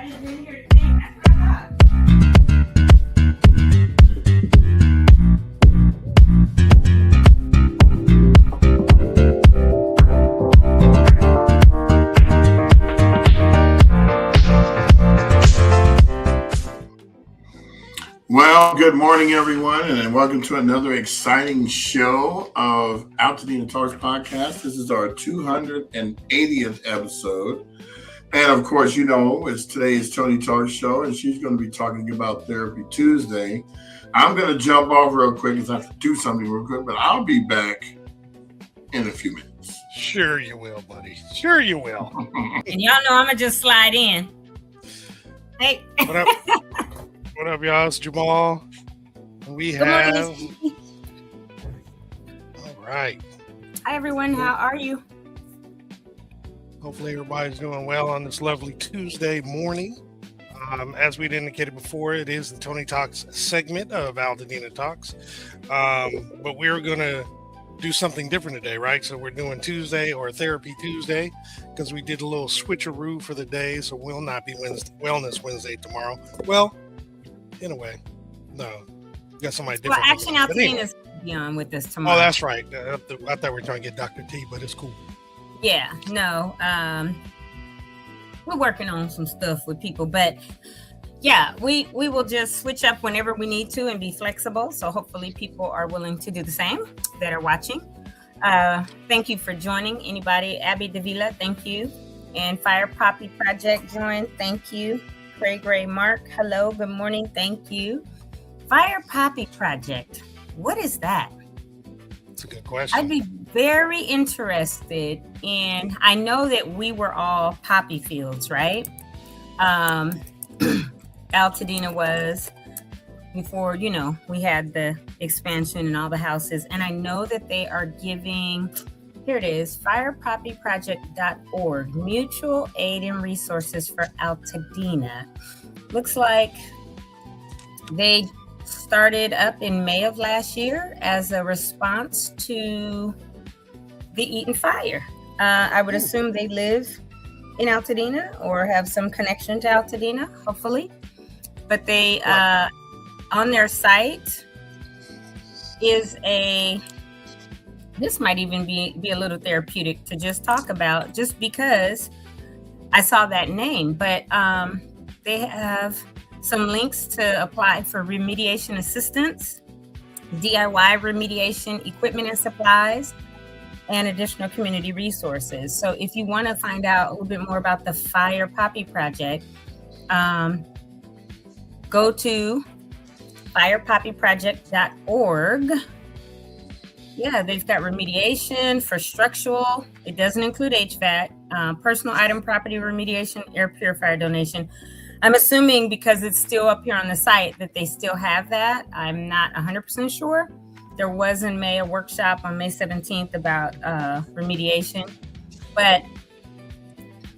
Everybody's in here today. That's what I thought. Well, good morning, everyone, and welcome to another exciting show of Altadena Talks podcast. This is our 280th episode. And of course, you know, it's today's Toni Talks show, and she's going to be talking about Therapy Tuesday. I'm going to jump off real quick because I have to do something real quick, but I'll be back in a few minutes. Sure you will, buddy. Sure you will. And y'all know I'm going to just slide in. Hey. What up? What up, y'all? It's Jamal. We have... All right. Hi, everyone. How are you? Hopefully everybody's doing well on this lovely Tuesday morning. As we'd indicated before, it is the Toni Talks segment of Altadena Talks. But we're going to do something different today, right? So we're doing Tuesday or Therapy Tuesday because we did a little switcheroo for the day. So we'll not be Wellness Wednesday tomorrow. Well, in a way, no. We got somebody different. Well, actually, Altadena's going to be on with us tomorrow. Oh, that's right. I thought we were trying to get Dr. T, but it's cool. Yeah, no. We're working on some stuff with people, but yeah, we will just switch up whenever we need to and be flexible. So hopefully people are willing to do the same that are watching. Thank you for joining. Anybody? Abby Davila, thank you. And Fire Poppy Project joined. Thank you. Craig Ray Mark, hello, good morning, thank you. Fire Poppy Project, what is that? That's a good question. I'd be very interested in, I know that we were all poppy fields, right? Altadena was before, you know, we had the expansion and all the houses. And I know that they are giving, here it is, firepoppyproject.org, mutual aid and resources for Altadena. Looks like they started up in May of last year as a response to the Eaton fire. I would assume they live in Altadena or have some connection to Altadena, hopefully. But they, on their site is this might even be a little therapeutic to just talk about just because I saw that name, but they have some links to apply for remediation assistance, DIY remediation equipment and supplies, and additional community resources. So if you want to find out a little bit more about the Fire Poppy Project, go to firepoppyproject.org. Yeah, they've got remediation for structural. It doesn't include HVAC, personal item property remediation, air purifier donation. I'm assuming because it's still up here on the site that they still have that. I'm not 100% sure. There was in May a workshop on May 17th about remediation, but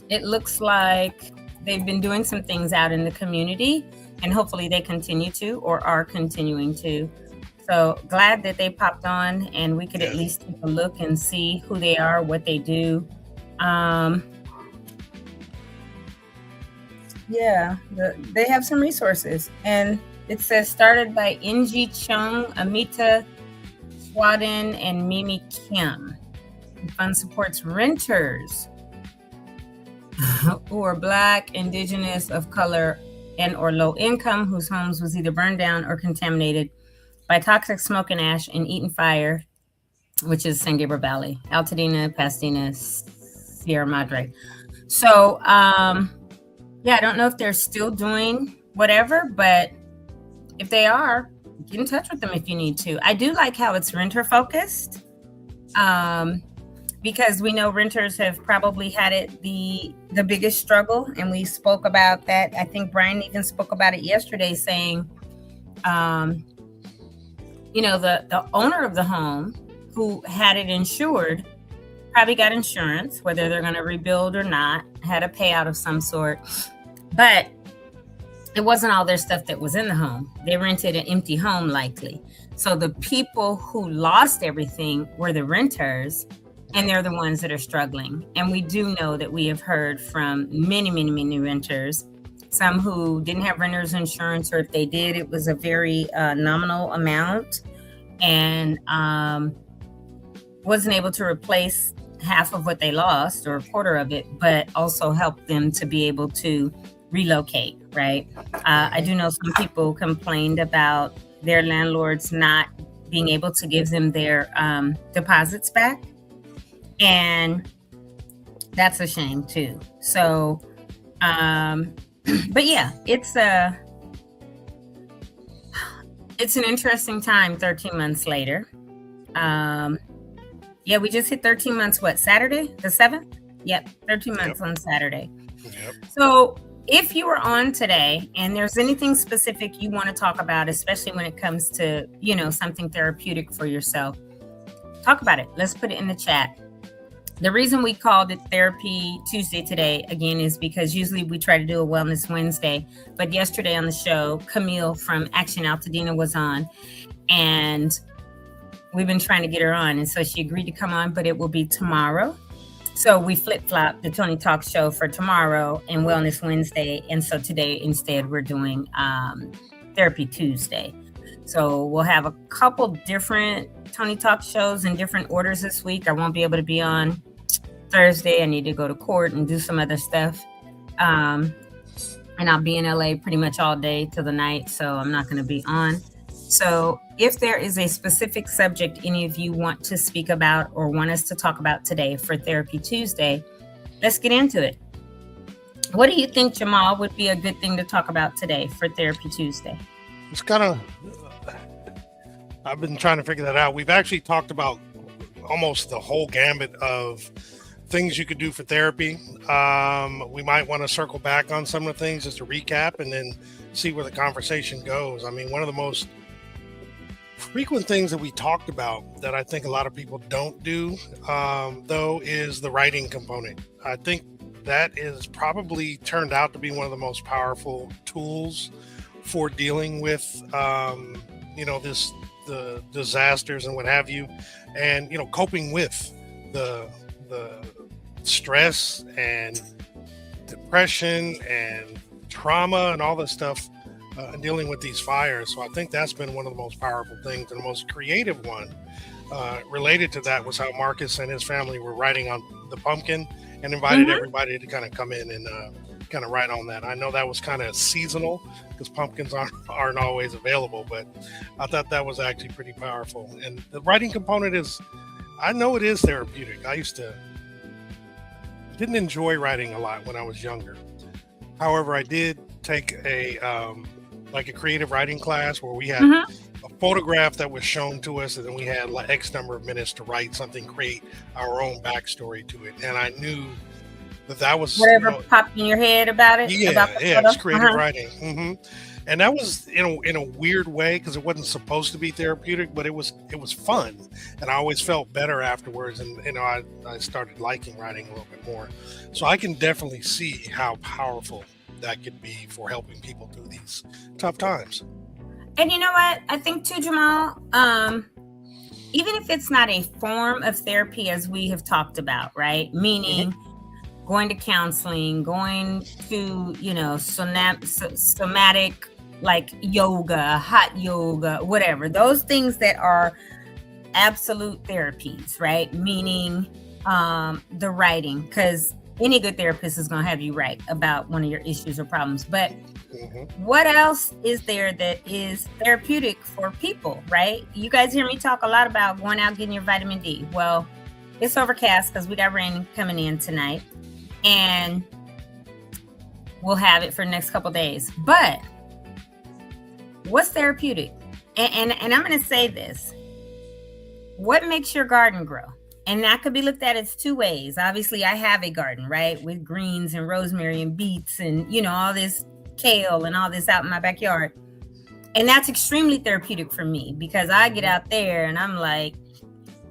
it looks like they've been doing some things out in the community and hopefully they continue to or are continuing to. So glad that they popped on and we could at least take a look and see who they are, what they do. They have some resources. And it says started by Inji Chung, Amita Swadin, and Mimi Kim. The fund supports renters who are Black, Indigenous, of color, and or low income, whose homes was either burned down or contaminated by toxic smoke and ash in Eaton Fire, which is San Gabriel Valley, Altadena, Pasadena, Sierra Madre. So, I don't know if they're still doing whatever, but if they are, get in touch with them if you need to. I do like how it's renter focused, because we know renters have probably had it the biggest struggle, and we spoke about that. I think Brian even spoke about it yesterday, saying, the owner of the home who had it insured probably got insurance, whether they're going to rebuild or not, had a payout of some sort, but it wasn't all their stuff that was in the home. They rented an empty home likely. So the people who lost everything were the renters, and they're the ones that are struggling. And we do know that we have heard from many, many, many renters some who didn't have renter's insurance, or if they did, it was a very nominal amount, and wasn't able to replace half of what they lost or a quarter of it, but also help them to be able to relocate, right? I do know some people complained about their landlords not being able to give them their deposits back, and that's a shame too. So, but yeah, it's an interesting time 13 months later. Yeah, we just hit 13 months, what, Saturday, the 7th? Yep, 13 months on Saturday. Yep. So if you were on today and there's anything specific you want to talk about, especially when it comes to, something therapeutic for yourself, talk about it. Let's put it in the chat. The reason we called it Therapy Tuesday today, again, is because usually we try to do a Wellness Wednesday. But yesterday on the show, Camille from Action Altadena was on, and we've been trying to get her on. And so she agreed to come on, but it will be tomorrow. So we flip-flopped the Toni Talks show for tomorrow and Wellness Wednesday. And so today, instead, we're doing Therapy Tuesday. So we'll have a couple different Toni Talks shows in different orders this week. I won't be able to be on Thursday. I need to go to court and do some other stuff. And I'll be in LA pretty much all day till the night. So I'm not going to be on. So if there is a specific subject any of you want to speak about or want us to talk about today for Therapy Tuesday, let's get into it. What do you think, Jamal, would be a good thing to talk about today for Therapy Tuesday? It's kind of, I've been trying to figure that out. We've actually talked about almost the whole gambit of things you could do for therapy. We might want to circle back on some of the things just to recap and then see where the conversation goes. I mean, one of the most frequent things that we talked about that I think a lot of people don't do, though, is the writing component. I think that is probably turned out to be one of the most powerful tools for dealing with, the disasters and what have you, and, coping with the stress and depression and trauma and all this stuff, and dealing with these fires. So I think that's been one of the most powerful things, and the most creative one related to that was how Marcus and his family were writing on the pumpkin and invited everybody to kind of come in and kind of write on that. I know that was kind of seasonal because pumpkins aren't always available, but I thought that was actually pretty powerful. And the writing component I know it is therapeutic. Didn't enjoy writing a lot when I was younger. However, I did take a creative writing class where we had a photograph that was shown to us, and then we had like X number of minutes to write something, create our own backstory to it. And I knew that was whatever popped in your head about it. It's creative writing. And that was in a weird way because it wasn't supposed to be therapeutic, but it was fun, and I always felt better afterwards. And I started liking writing a little bit more. So I can definitely see how powerful that could be for helping people through these tough times. And you know what? I think too, Jamal, even if it's not a form of therapy as we have talked about, right? Meaning going to counseling, going to, somatic, like yoga, hot yoga, whatever, those things that are absolute therapies, right? Meaning the writing, because any good therapist is going to have you write about one of your issues or problems. But what else is there that is therapeutic for people, right? You guys hear me talk a lot about going out getting your vitamin D. Well, it's overcast because we got rain coming in tonight, and we'll have it for the next couple days. But what's therapeutic? And I'm going to say this. What makes your garden grow? And that could be looked at as two ways. Obviously, I have a garden, right? With greens and rosemary and beets and, all this kale and all this out in my backyard. And that's extremely therapeutic for me because I get out there and I'm like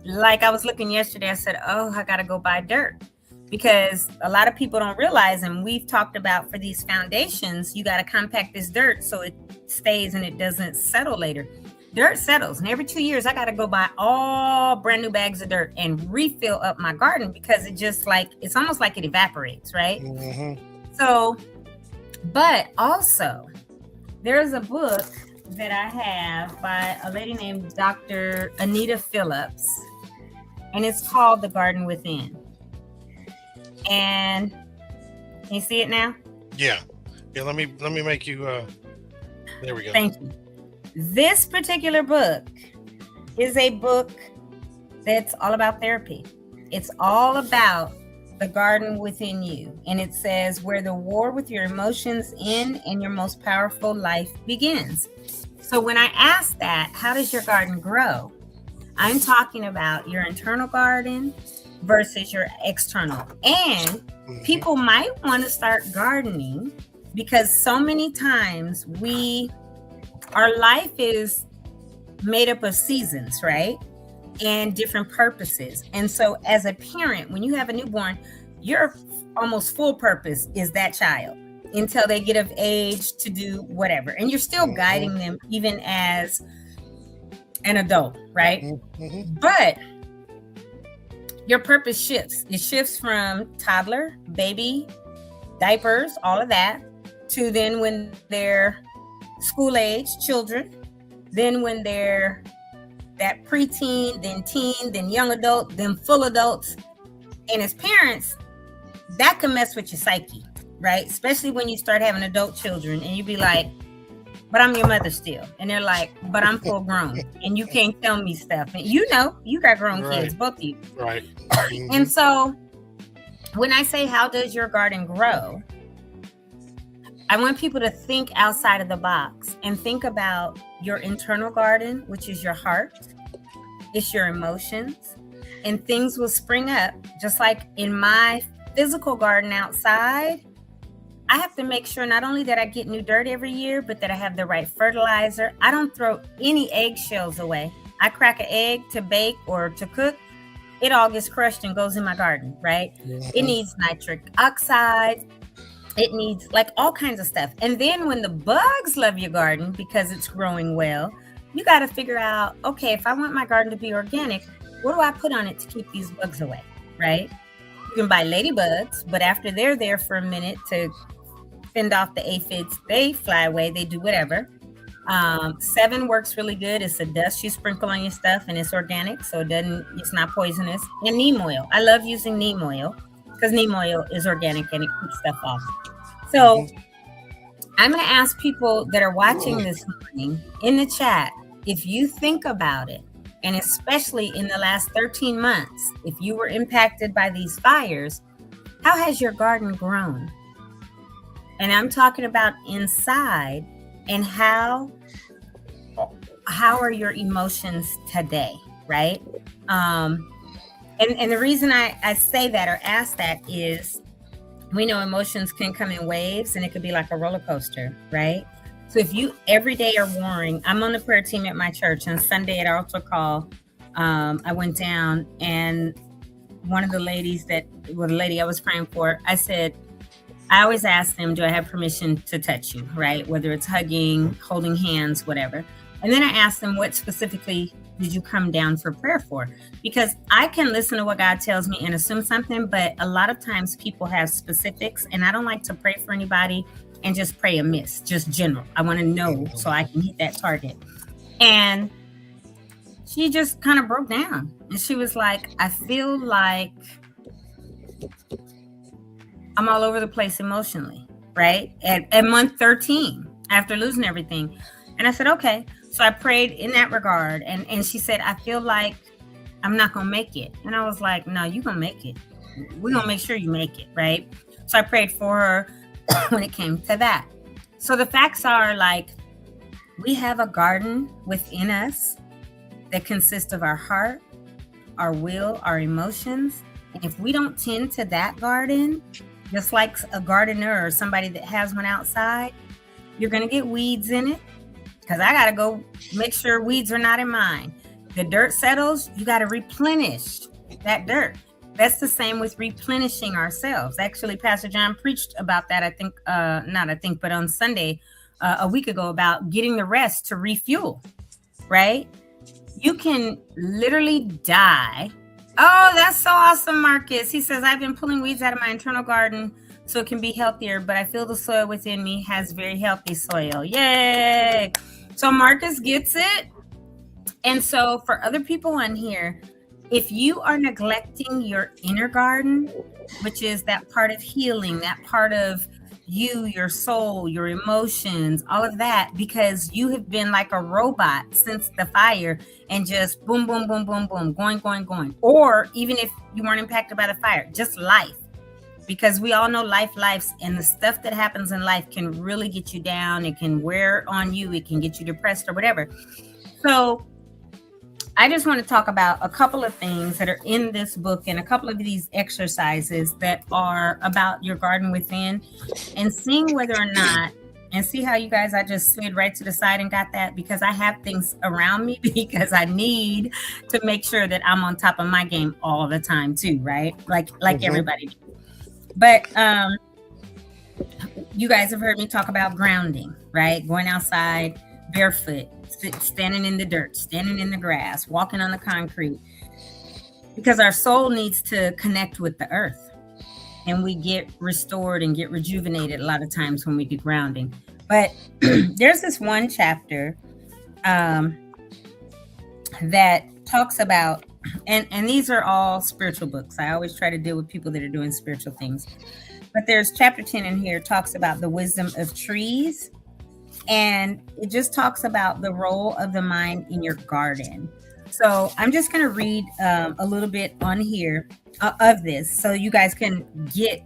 I was looking yesterday, I said, oh, I got to go buy dirt. Because a lot of people don't realize, and we've talked about for these foundations, you got to compact this dirt so it stays and it doesn't settle later. Dirt settles, and every 2 years I got to go buy all brand new bags of dirt and refill up my garden because it's almost like it evaporates, right? So But also, there's a book that I have by a lady named Dr. Anita Phillips, and it's called The Garden Within. And you see it now? Yeah. Let me make you. There we go. Thank you. This particular book is a book that's all about therapy. It's all about the garden within you. And it says where the war with your emotions end and your most powerful life begins. So when I ask that, how does your garden grow? I'm talking about your internal garden versus your external. And people might want to start gardening because so many times our life is made up of seasons, right? And different purposes. And so as a parent, when you have a newborn, your almost full purpose is that child until they get of age to do whatever. And you're still guiding them even as an adult, right? But your purpose shifts. It shifts from toddler, baby, diapers, all of that, to then when they're school age children, then when they're that preteen, then teen, then young adult, then full adults. And as parents, that can mess with your psyche, right? Especially when you start having adult children and you be like, but I'm your mother still. And they're like, but I'm full grown and you can't tell me stuff. And you got grown kids, both of you. Right. And so when I say, how does your garden grow? I want people to think outside of the box and think about your internal garden, which is your heart. It's your emotions, and things will spring up. Just like in my physical garden outside, I have to make sure not only that I get new dirt every year, but that I have the right fertilizer. I don't throw any eggshells away. I crack an egg to bake or to cook. It all gets crushed and goes in my garden, right? It needs nitric oxide. It needs like all kinds of stuff. And then when the bugs love your garden because it's growing well, you got to figure out, okay, if I want my garden to be organic, what do I put on it to keep these bugs away, right? You can buy ladybugs, but after they're there for a minute to fend off the aphids, they fly away, they do whatever. 7 works really good. It's a dust you sprinkle on your stuff and it's organic, so it's not poisonous. And neem oil. I love using neem oil because neem oil is organic and it keeps stuff off. So I'm going to ask people that are watching this morning in the chat, if you think about it, and especially in the last 13 months, if you were impacted by these fires, how has your garden grown? And I'm talking about inside, and how are your emotions today, right? And the reason I say that or ask that is we know emotions can come in waves and it could be like a roller coaster, right? So if you every day are warring, I'm on the prayer team at my church, and Sunday at our altar call, I went down, and one of the ladies the lady I was praying for, I always ask them, do I have permission to touch you, right? Whether it's hugging, holding hands, whatever. And then I asked them, what specifically did you come down for prayer for? Because I can listen to what God tells me and assume something, but a lot of times people have specifics, and I don't like to pray for anybody and just pray amiss, just general. I want to know so I can hit that target. And she just kind of broke down, and she was like, I feel like I'm all over the place emotionally, right? At month 13, after losing everything. And I said, okay. So I prayed in that regard. And she said, I feel like I'm not going to make it. And I was like, no, you're going to make it. We're going to make sure you make it, right? So I prayed for her when it came to that. So the facts are, like, we have a garden within us that consists of our heart, our will, our emotions. And if we don't tend to that garden, just like a gardener or somebody that has one outside, you're going to get weeds in it, because I got to go make sure weeds are not in mine. The dirt settles, you got to replenish that dirt. That's the same with replenishing ourselves. Actually, Pastor John preached about that, but on Sunday, a week ago, about getting the rest to refuel, right? You can literally die. Oh, that's so awesome, Marcus. He says, I've been pulling weeds out of my internal garden so it can be healthier. But I feel the soil within me has very healthy soil. Yay! So Marcus gets it. And so for other people on here, if you are neglecting your inner garden, which is that part of healing, that part of you, your soul, your emotions, all of that, because you have been like a robot since the fire and just boom, boom, boom, boom, boom, going. Or even if you weren't impacted by the fire, just life. Because we all know lives, and the stuff that happens in life can really get you down. It can wear on you. It can get you depressed or whatever. So I just want to talk about a couple of things that are in this book and a couple of these exercises that are about your garden within, and seeing whether or not, and see how you guys, I just slid right to the side and got that, because I have things around me because I need to make sure that I'm on top of my game all the time too, right? Like everybody. But you guys have heard me talk about grounding, right? Going outside barefoot, standing in the dirt, standing in the grass, walking on the concrete, because our soul needs to connect with the earth, and we get restored and get rejuvenated a lot of times when we do grounding. But there's this one chapter that talks about, and these are all spiritual books. I always try to deal with people that are doing spiritual things, but there's chapter 10 in here, talks about the wisdom of trees. And it just talks about the role of the mind in your garden. So I'm just going to read a little bit on here of this, so you guys can get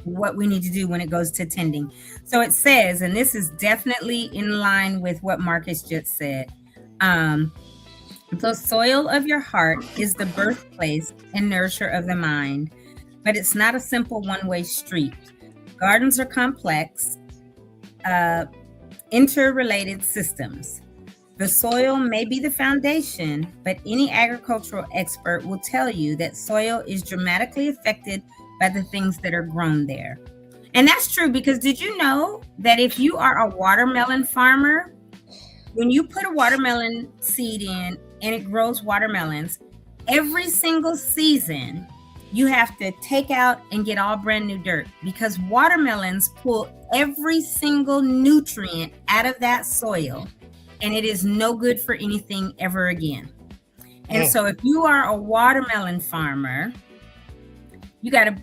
what we need to do when it goes to tending. So it says, and this is definitely in line with what Marcus just said, the soil of your heart is the birthplace and nurture of the mind, but it's not a simple one-way street. Gardens are complex, interrelated systems. The soil may be the foundation, but any agricultural expert will tell you that soil is dramatically affected by the things that are grown there. And that's true, because did you know that if you are a watermelon farmer, when you put a watermelon seed in and it grows watermelons, every single season you have to take out and get all brand new dirt, because watermelons pull every single nutrient out of that soil, and it is no good for anything ever again. And so if you are a watermelon farmer, you got to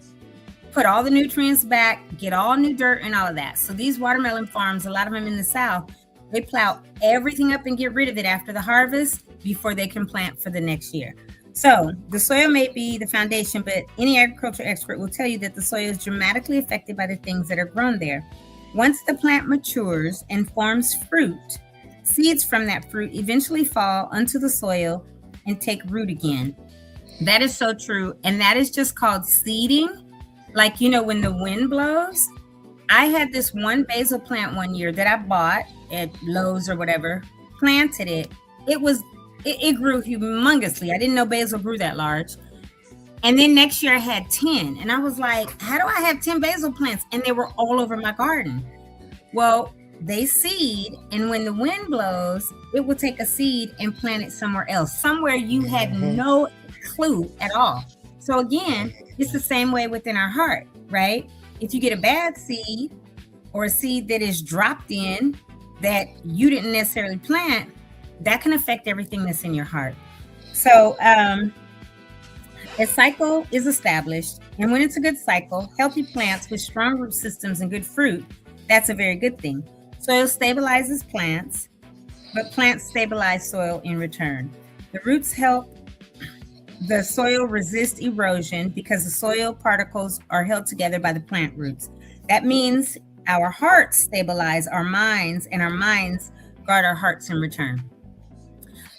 put all the nutrients back, get all new dirt and all of that. So these watermelon farms, a lot of them in the South, they plow everything up and get rid of it after the harvest before they can plant for the next year. So the soil may be the foundation, but any agricultural expert will tell you that the soil is dramatically affected by the things that are grown there. Once the plant matures and forms fruit, seeds from that fruit eventually fall onto the soil and take root again. That is so true. And that is just called seeding. Like, you know, when the wind blows, I had this one basil plant one year that I bought at Lowe's or whatever, planted it. It grew humongously. I didn't know basil grew that large. And then next year I had 10. And I was like, how do I have 10 basil plants? And they were all over my garden. Well, they seed. And when the wind blows, it will take a seed and plant it somewhere else, somewhere you had no clue at all. So again, it's the same way within our heart, right? If you get a bad seed or a seed that is dropped in that you didn't necessarily plant, that can affect everything that's in your heart. So a cycle is established, and when it's a good cycle, healthy plants with strong root systems and good fruit, that's a very good thing. Soil stabilizes plants, but plants stabilize soil in return. The roots help the soil resist erosion because the soil particles are held together by the plant roots. That means our hearts stabilize our minds, and our minds guard our hearts in return.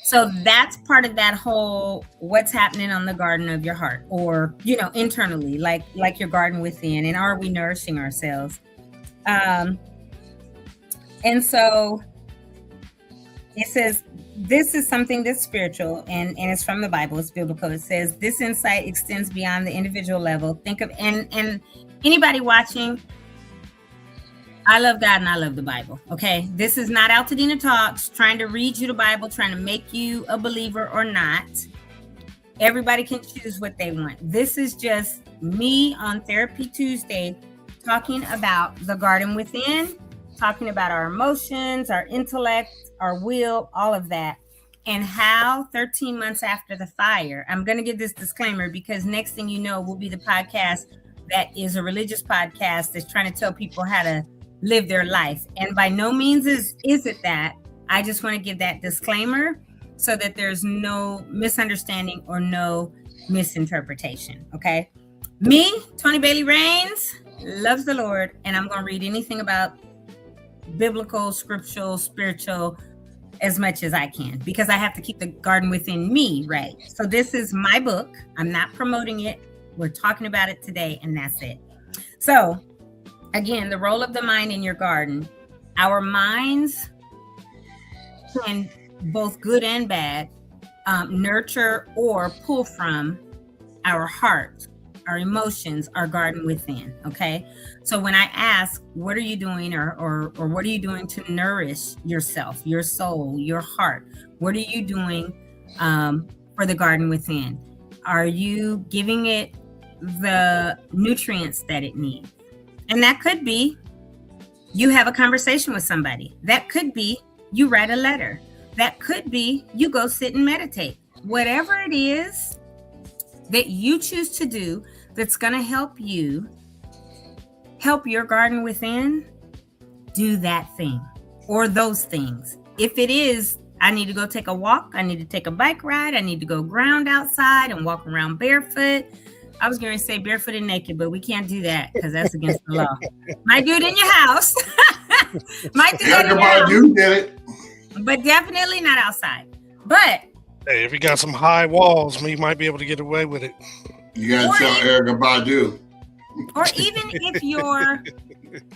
So that's part of that whole what's happening on the garden of your heart, or, you know, internally, like your garden within, and are we nourishing ourselves? And so it says, this is something that's spiritual, and it's from the Bible, it's biblical. It says, this insight extends beyond the individual level. Think of, and anybody watching, I love God and I love the Bible. Okay. This is not Altadena Talks trying to read you the Bible, trying to make you a believer or not. Everybody can choose what they want. This is just me on Therapy Tuesday talking about the garden within, talking about our emotions, our intellect, our will, all of that, and how 13 months after the fire, I'm going to give this disclaimer because next thing you know, will be the podcast that is a religious podcast that's trying to tell people how to live their life. And by no means is it that. I just want to give that disclaimer so that there's no misunderstanding or no misinterpretation. Okay. Me, Toni Bailey Rains, loves the Lord, and I'm going to read anything about biblical, scriptural, spiritual as much as I can because I have to keep the garden within me right. So this is my book. I'm not promoting it. We're talking about it today, and that's it. So again, the role of the mind in your garden. Our minds can, both good and bad, nurture or pull from our heart, our emotions, our garden within. Okay. So when I ask, what are you doing or what are you doing to nourish yourself, your soul, your heart? What are you doing for the garden within? Are you giving it the nutrients that it needs? And that could be you have a conversation with somebody. That could be you write a letter. That could be you go sit and meditate. Whatever it is that you choose to do that's going to help you help your garden within, do that thing or those things. If it is, I need to go take a walk, I need to take a bike ride, I need to go ground outside and walk around barefoot. I was going to say barefoot and naked, but we can't do that because that's against the law. Might do it in your house. Might do that in your house. Get it. But definitely not outside. But hey, if you got some high walls, you might be able to get away with it. You gotta tell Erykah Badu. Or even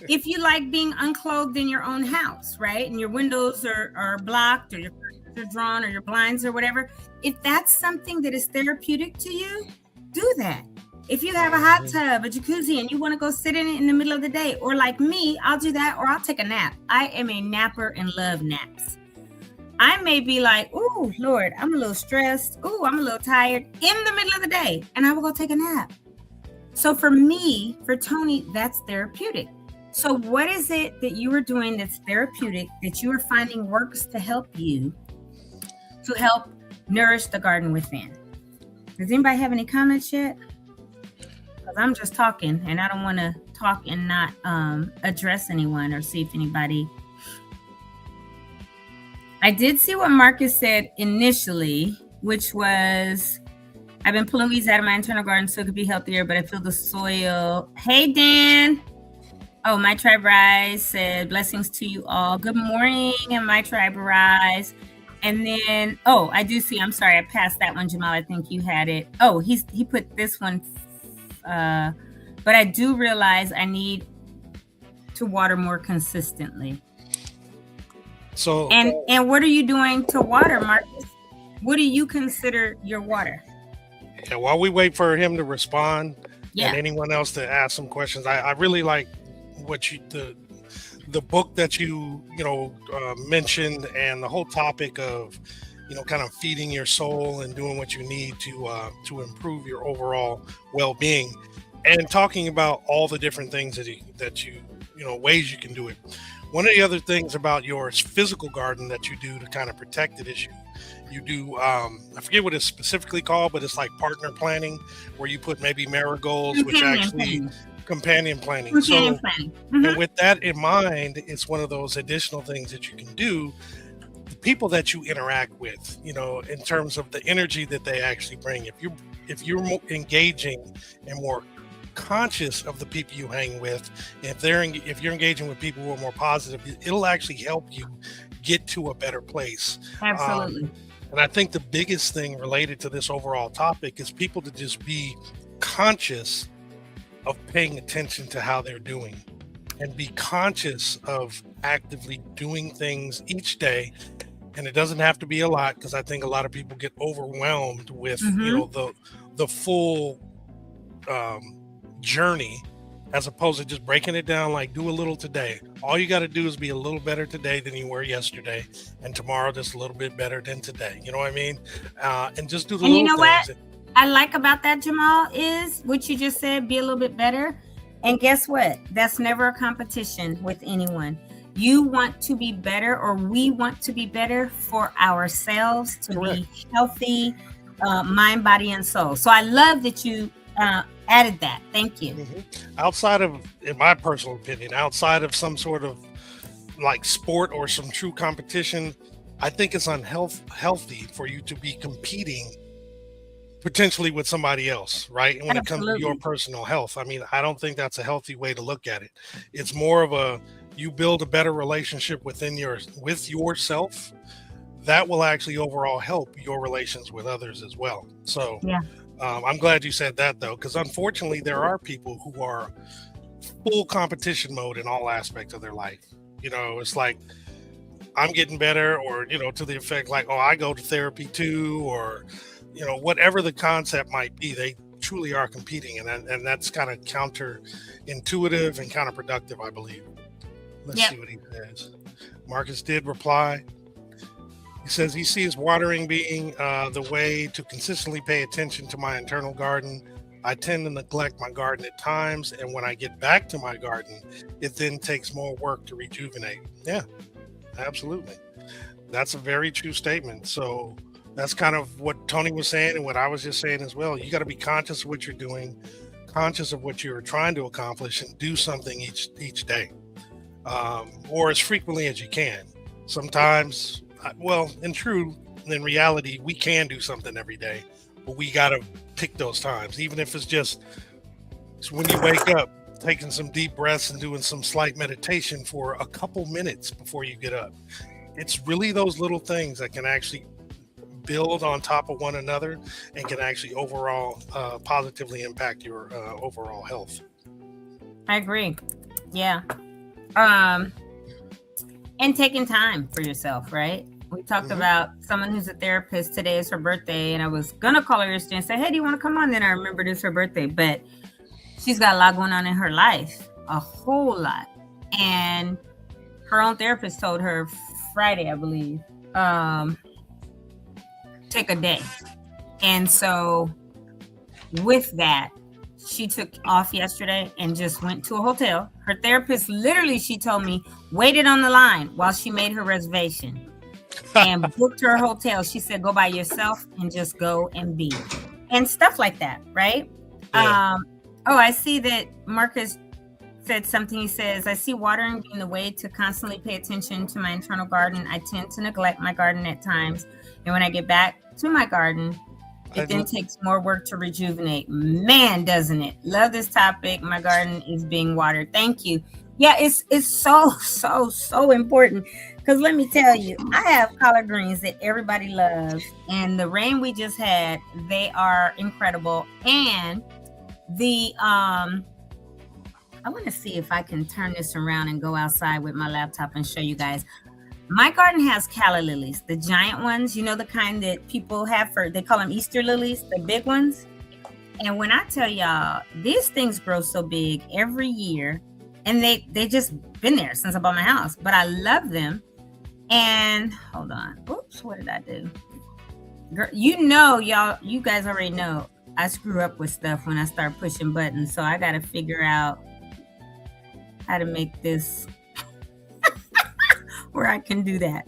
if you like being unclothed in your own house, right? And your windows are blocked or your curtains are drawn or your blinds or whatever. If that's something that is therapeutic to you, do that. If you have a hot tub, a jacuzzi, and you want to go sit in it in the middle of the day, or like me, I'll do that, or I'll take a nap. I am a napper and love naps. I may be like, oh, Lord, I'm a little stressed. Oh, I'm a little tired in the middle of the day, and I will go take a nap. So for me, for Toni, that's therapeutic. So what is it that you are doing that's therapeutic, that you are finding works to help you, to help nourish the garden within? Does anybody have any comments yet? Because I'm just talking, and I don't want to talk and not address anyone or see if anybody... I did see what Marcus said initially, which was, I've been pulling weeds out of my internal garden so it could be healthier, but I feel the soil. Hey, Dan. Oh, My Tribe Rise said, blessings to you all. Good morning, and My Tribe Rise. And then, oh, I do see, I'm sorry, I passed that one, Jamal. I think you had it. Oh, he put this one. But I do realize I need to water more consistently. So and what are you doing to water, Marcus? What do you consider your water? Yeah, while we wait for him to respond, and anyone else to ask some questions, I really like what the book that you mentioned, and the whole topic of kind of feeding your soul and doing what you need to improve your overall well-being, and talking about all the different things that you ways you can do it. One of the other things about your physical garden that you do to kind of protect it is you do, I forget what it's specifically called, but it's like partner planting, where you put maybe marigolds, companion planting. Mm-hmm. And with that in mind, it's one of those additional things that you can do. The people that you interact with, in terms of the energy that they actually bring, if you're more engaging and more conscious of the people you hang with, if you're engaging with people who are more positive, it'll actually help you get to a better place. Absolutely. And I think the biggest thing related to this overall topic is people to just be conscious of paying attention to how they're doing, and be conscious of actively doing things each day. And it doesn't have to be a lot, because I think a lot of people get overwhelmed with the full journey as opposed to just breaking it down like do a little today. All you got to do is be a little better today than you were yesterday, and tomorrow just a little bit better than today. You know what I mean? And just do the And you little know what things. I like about that, Jamal, is what you just said, be a little bit better. And guess what? That's never a competition with anyone. You want to be better, or we want to be better for ourselves, to Correct. be healthy, mind, body, and soul. So I love that you added that. Thank you. Outside of, in my personal opinion, outside of some sort of like sport or some true competition, I think it's unhealthy for you to be competing potentially with somebody else, right? And when it comes to your Absolutely. personal health, I mean, I don't think that's a healthy way to look at it. It's more of a, you build a better relationship with yourself. That will actually overall help your relations with others as well. So Yeah. I'm glad you said that, though, because unfortunately there are people who are full competition mode in all aspects of their life. You know, it's like, I'm getting better, or, you know, to the effect like, oh, I go to therapy too, or, you know, whatever the concept might be, they truly are competing. And that's kind of counterintuitive and counterproductive, I believe. Let's Yep. see what he says. Marcus did reply. He says he sees watering being the way to consistently pay attention to my internal garden. I tend to neglect my garden at times, and when I get back to my garden, it then takes more work to rejuvenate. Yeah, absolutely. That's a very true statement. So that's kind of what Toni was saying and what I was just saying as well. You got to be conscious of what you're doing, conscious of what you're trying to accomplish, and do something each day, or as frequently as you can. Sometimes, well, in reality, we can do something every day, but we got to pick those times, even if it's just when you wake up, taking some deep breaths and doing some slight meditation for a couple minutes before you get up. It's really those little things that can actually build on top of one another and can actually overall positively impact your overall health. I agree. Yeah. And taking time for yourself, right? We talked about someone who's a therapist. Today is her birthday, and I was gonna call her yesterday and say, hey, do you want to come on? Then I remembered it's her birthday, but she's got a lot going on in her life, a whole lot. And her own therapist told her Friday, I believe, take a day. And so with that, she took off yesterday and just went to a hotel. Her therapist, literally, she told me, waited on the line while she made her reservation and booked her hotel. She said, go by yourself and just go and be. And stuff like that, right? Yeah. I see that Marcus said something. He says, I see watering being the way to constantly pay attention to my internal garden. I tend to neglect my garden at times. And when I get back to my garden, it then takes more work to rejuvenate. Man, doesn't it? Love this topic. My garden is being watered. Thank you. Yeah, it's so important. Because let me tell you, I have collard greens that everybody loves. And the rain we just had, they are incredible. And the I want to see if I can turn this around and go outside with my laptop and show you guys. My garden has calla lilies, the giant ones, you know, the kind that people have they call them Easter lilies, the big ones. And when I tell y'all, these things grow so big every year, and they just been there since I bought my house, but I love them. And hold on. Oops, what did I do? Girl, you guys already know I screw up with stuff when I start pushing buttons. So I got to figure out how to make this where I can do that.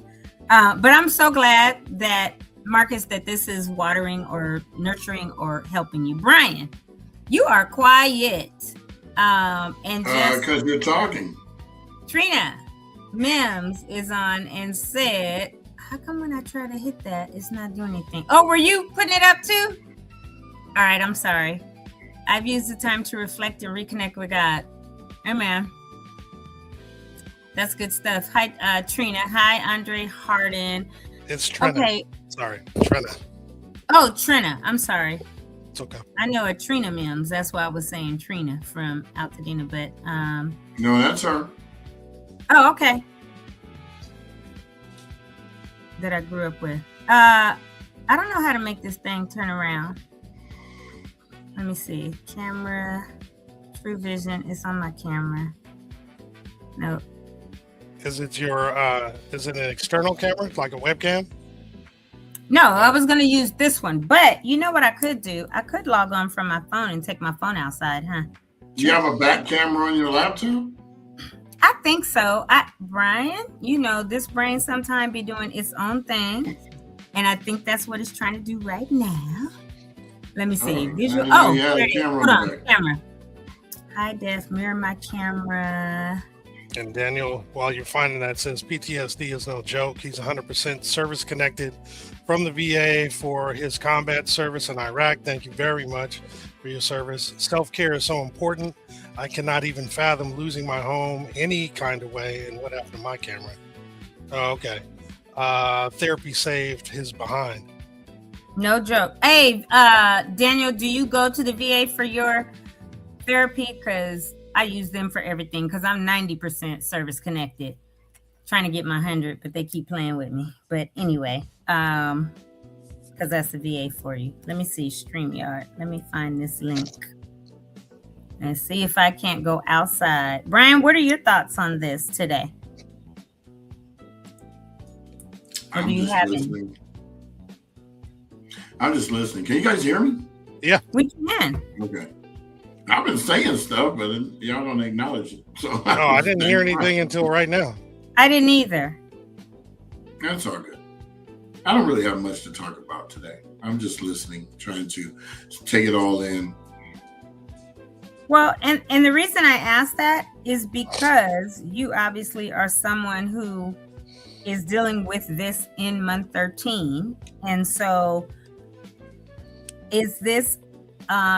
But I'm so glad that, Marcus, that this is watering or nurturing or helping you. Brian, you are quiet. And just because you're talking. Trina Mims is on and said, how come when I try to hit that, it's not doing anything? Oh, were you putting it up too? All right, I'm sorry. I've used the time to reflect and reconnect with God. Amen. That's good stuff. Hi, Trina. Hi, Andre Harden. It's Trina. Okay. Sorry, Trina. Oh, Trina. I'm sorry. It's okay. I know a Trina Mims. That's why I was saying Trina from Altadena, but no, that's her. Oh, okay. That I grew up with. I don't know how to make this thing turn around. Let me see. Camera. True Vision. It's on my camera. No. Is it an external camera, like a webcam? No, I was going to use this one. But you know what I could do? I could log on from my phone and take my phone outside, huh? Do you have a back camera on your laptop? I think so. Brian, you know, this brain sometimes be doing its own thing. And I think that's what it's trying to do right now. Let me see. Visual. Oh, yeah, there it is. Hold on. back. Camera. High def, mirror my camera. And Daniel, while you're finding that, says PTSD is no joke. He's 100% service connected from the VA for his combat service in Iraq. Thank you very much for your service. Self-care is so important. I cannot even fathom losing my home any kind of way. And what happened to my camera? Oh, okay. Therapy saved his behind. No joke. Hey, Daniel, do you go to the VA for your therapy? Because I use them for everything because I'm 90% service connected. Trying to get my 100, but they keep playing with me. But anyway, because that's the VA for you. Let me see, StreamYard. Let me find this link and see if I can't go outside. Brian, what are your thoughts on this today? Or do you have any? I'm just listening. Can you guys hear me? Yeah. We can. Okay. I've been saying stuff, but y'all don't acknowledge it. So No, I didn't hear anything until right now. I didn't either. That's all good. I don't really have much to talk about today. I'm just listening, trying to take it all in. Well, and the reason I asked that is because you obviously are someone who is dealing with this in month 13. And so is this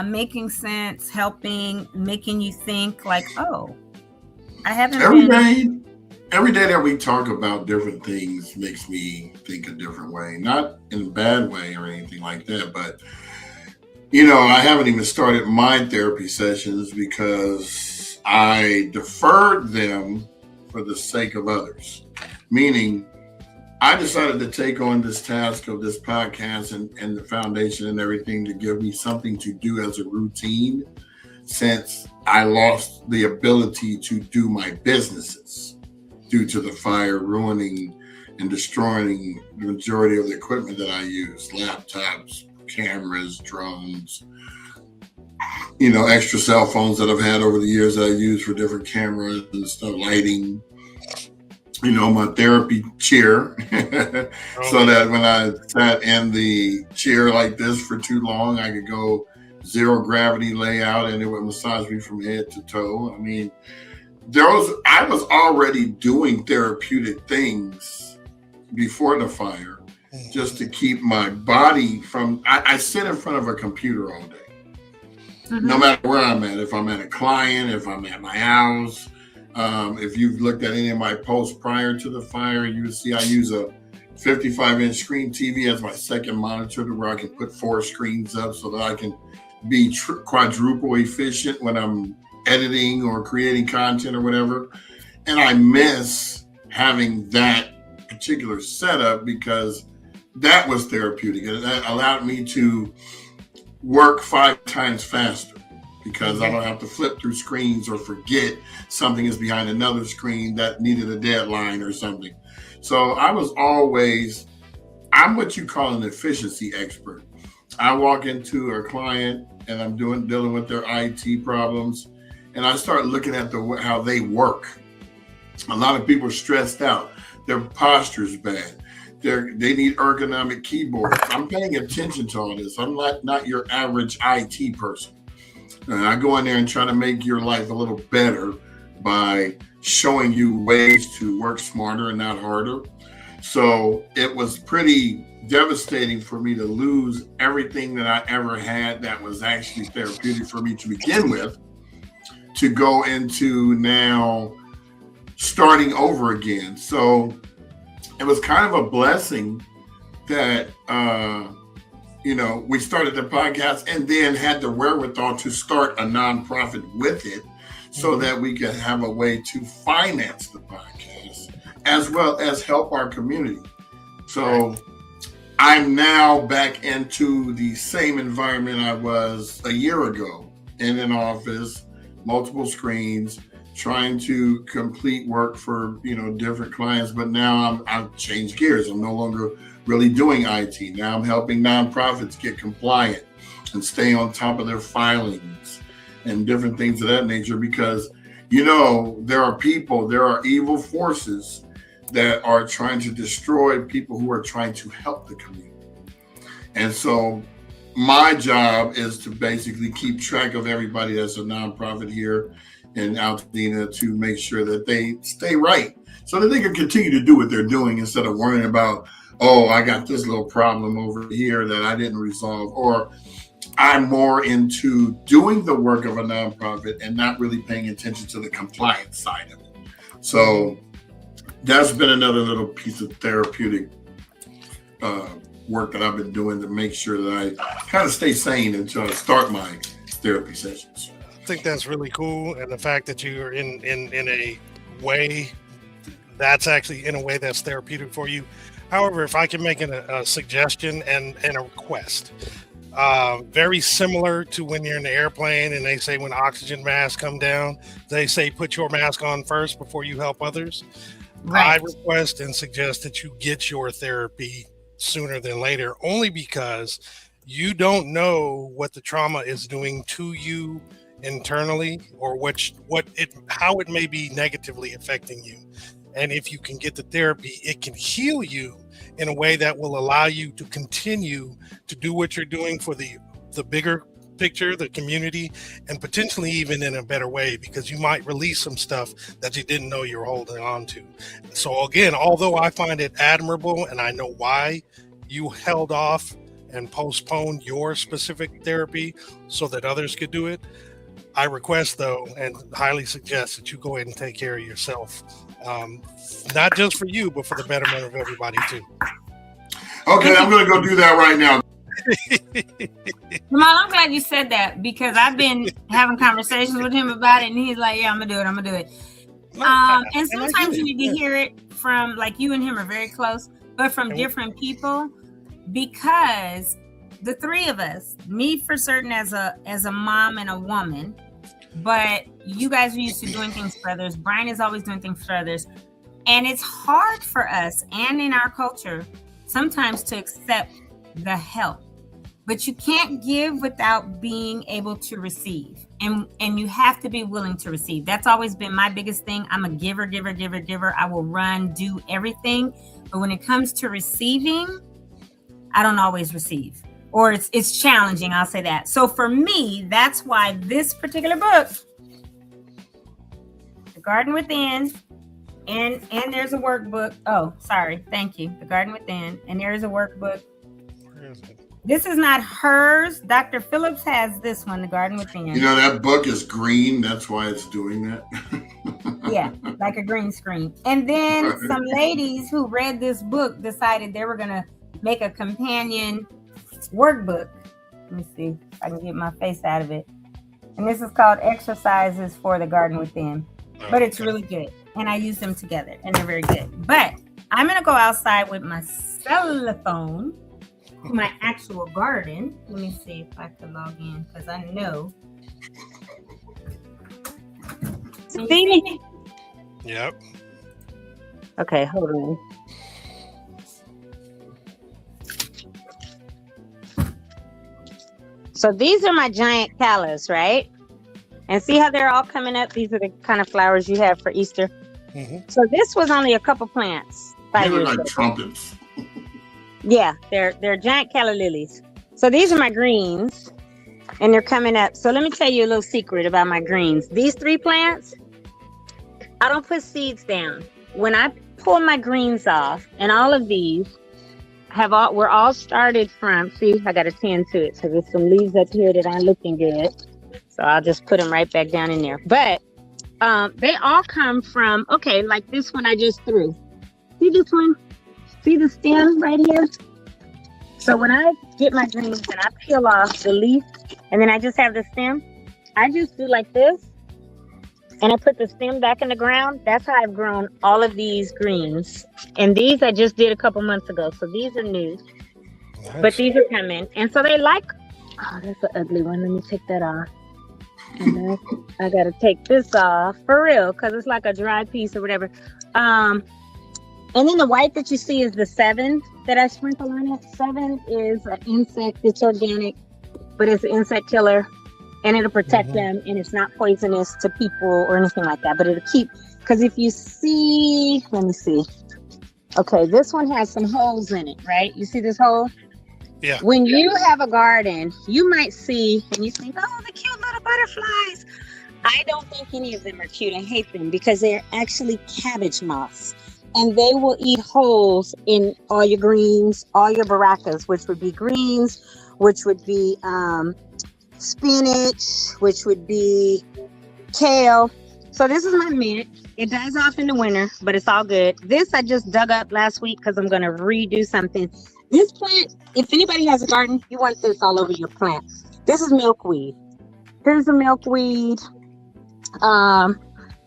making sense, helping, making you think like, oh, I haven't Every day that we talk about different things makes me think a different way. Not in a bad way or anything like that, but you know, I haven't even started my therapy sessions because I deferred them for the sake of others. Meaning, I decided to take on this task of this podcast and the foundation and everything to give me something to do as a routine since I lost the ability to do my businesses due to the fire ruining and destroying the majority of the equipment that I use, laptops, cameras, drones, you know, extra cell phones that I've had over the years that I use for different cameras and stuff, lighting, you know, my therapy chair, so that when I sat in the chair like this for too long, I could go zero gravity layout and it would massage me from head to toe. I mean, I was already doing therapeutic things before the fire just to keep my body from, I sit in front of a computer all day. Mm-hmm. No matter where I'm at, if I'm at a client, if I'm at my house, if you've looked at any of my posts prior to the fire, you would see I use a 55-inch screen TV as my second monitor to where I can put 4 screens up so that I can be quadruple efficient when I'm editing or creating content or whatever. And I miss having that particular setup because that was therapeutic. And that allowed me to work 5 times faster because I don't have to flip through screens or forget something is behind another screen that needed a deadline or something. So I'm what you call an efficiency expert. I walk into a client and I'm dealing with their IT problems, and I start looking at how they work. A lot of people are stressed out. Their posture's bad. They need ergonomic keyboards. I'm paying attention to all this. I'm not your average IT person. And I go in there and try to make your life a little better by showing you ways to work smarter and not harder. So it was pretty devastating for me to lose everything that I ever had that was actually therapeutic for me to begin with, to go into now starting over again. So it was kind of a blessing that, we started the podcast and then had the wherewithal to start a nonprofit with it so that we could have a way to finance the podcast as well as help our community. So I'm now back into the same environment I was a year ago in an office multiple screens, trying to complete work for different clients. But now I've changed gears. I'm no longer really doing IT. Now I'm helping nonprofits get compliant and stay on top of their filings and different things of that nature, because there are evil forces that are trying to destroy people who are trying to help the community. And so my job is to basically keep track of everybody that's a nonprofit here in Altadena, to make sure that they stay right so that they can continue to do what they're doing, instead of worrying about, oh, I got this little problem over here that I didn't resolve, or I'm more into doing the work of a nonprofit and not really paying attention to the compliance side of it. So that's been another little piece of therapeutic work that I've been doing to make sure that I kind of stay sane until I start my therapy sessions. I think that's really cool, and the fact that you're in a way that's actually in a way that's therapeutic for you. However, if I can make a suggestion and a request, very similar to when you're in the airplane and they say when oxygen masks come down, they say put your mask on first before you help others. Right. I request and suggest that you get your therapy sooner than later, only because you don't know what the trauma is doing to you internally, or how it may be negatively affecting you. And if you can get the therapy, it can heal you in a way that will allow you to continue to do what you're doing for the bigger picture, the community, and potentially even in a better way, because you might release some stuff that you didn't know you were holding on to. So again, although I find it admirable and I know why you held off and postponed your specific therapy so that others could do it, I request, though, and highly suggest that you go ahead and take care of yourself. Not just for you, but for the betterment of everybody, too. Okay, I'm going to go do that right now. Jamal, I'm glad you said that, because I've been having conversations with him about it, and he's like, yeah, I'm going to do it. And sometimes you need to hear it from, like, you and him are very close, but from different people, because the three of us, me for certain as a mom and a woman, but you guys are used to doing things for others. Brian is always doing things for others. And it's hard for us, and in our culture, sometimes to accept the help. But you can't give without being able to receive. And you have to be willing to receive. That's always been my biggest thing. I'm a giver. I will run, do everything. But when it comes to receiving, I don't always receive. Or it's challenging, I'll say that. So for me, that's why this particular book, The Garden Within, and there's a workbook. Oh, sorry. Thank you. The Garden Within. And there's a workbook. Where is it? This is not hers. Dr. Phillips has this one, The Garden Within. That book is green. That's why it's doing that. Yeah, like a green screen. And then some ladies who read this book decided they were going to make a companion workbook. Let me see if I can get my face out of it. And this is called Exercises for the Garden Within. But it's really good. And I use them together, and they're very good. But I'm going to go outside with my cell phone to my actual garden. Let me see if I can log in, because I know. See me? Yep. Okay, hold on. So these are my giant callas, right? And see how they're all coming up? These are the kind of flowers you have for Easter. Mm-hmm. So this was only a couple plants 5 years ago. Like trumpets. Yeah, they're giant calla lilies. So these are my greens, and they're coming up. So let me tell you a little secret about my greens. These 3 plants, I don't put seeds down. When I pull my greens off, and all of these we're all started from, see, I got to tend to it. So there's some leaves up here that aren't looking good. So I'll just put them right back down in there. But they all come from, okay, like this one I just threw. See this one? See the stem right here? So when I get my greens and I peel off the leaf, and then I just have the stem, I just do like this, and I put the stem back in the ground. That's how I've grown all of these greens. And these I just did a couple months ago. So these are new. Nice. But these are coming. And so they like, oh, that's an ugly one. Let me take that off. And I got to take this off for real because it's like a dry piece or whatever. And then the white that you see is the 7 that I sprinkle on it. 7 is an insect. It's organic, but it's an insect killer, and it'll protect them, and it's not poisonous to people or anything like that. But it'll keep, because if you see, let me see. Okay, this one has some holes in it, right? You see this hole? Yeah. When you have a garden, you might see, and you think, oh, the cute little butterflies. I don't think any of them are cute. I hate them because they're actually cabbage moths. And they will eat holes in all your greens, all your baracas, which would be greens, which would be spinach, which would be kale. So this is my mint. It dies off in the winter, but it's all good. This I just dug up last week because I'm going to redo something. This plant, if anybody has a garden, you want this all over your plant. This is milkweed. Here's a milkweed.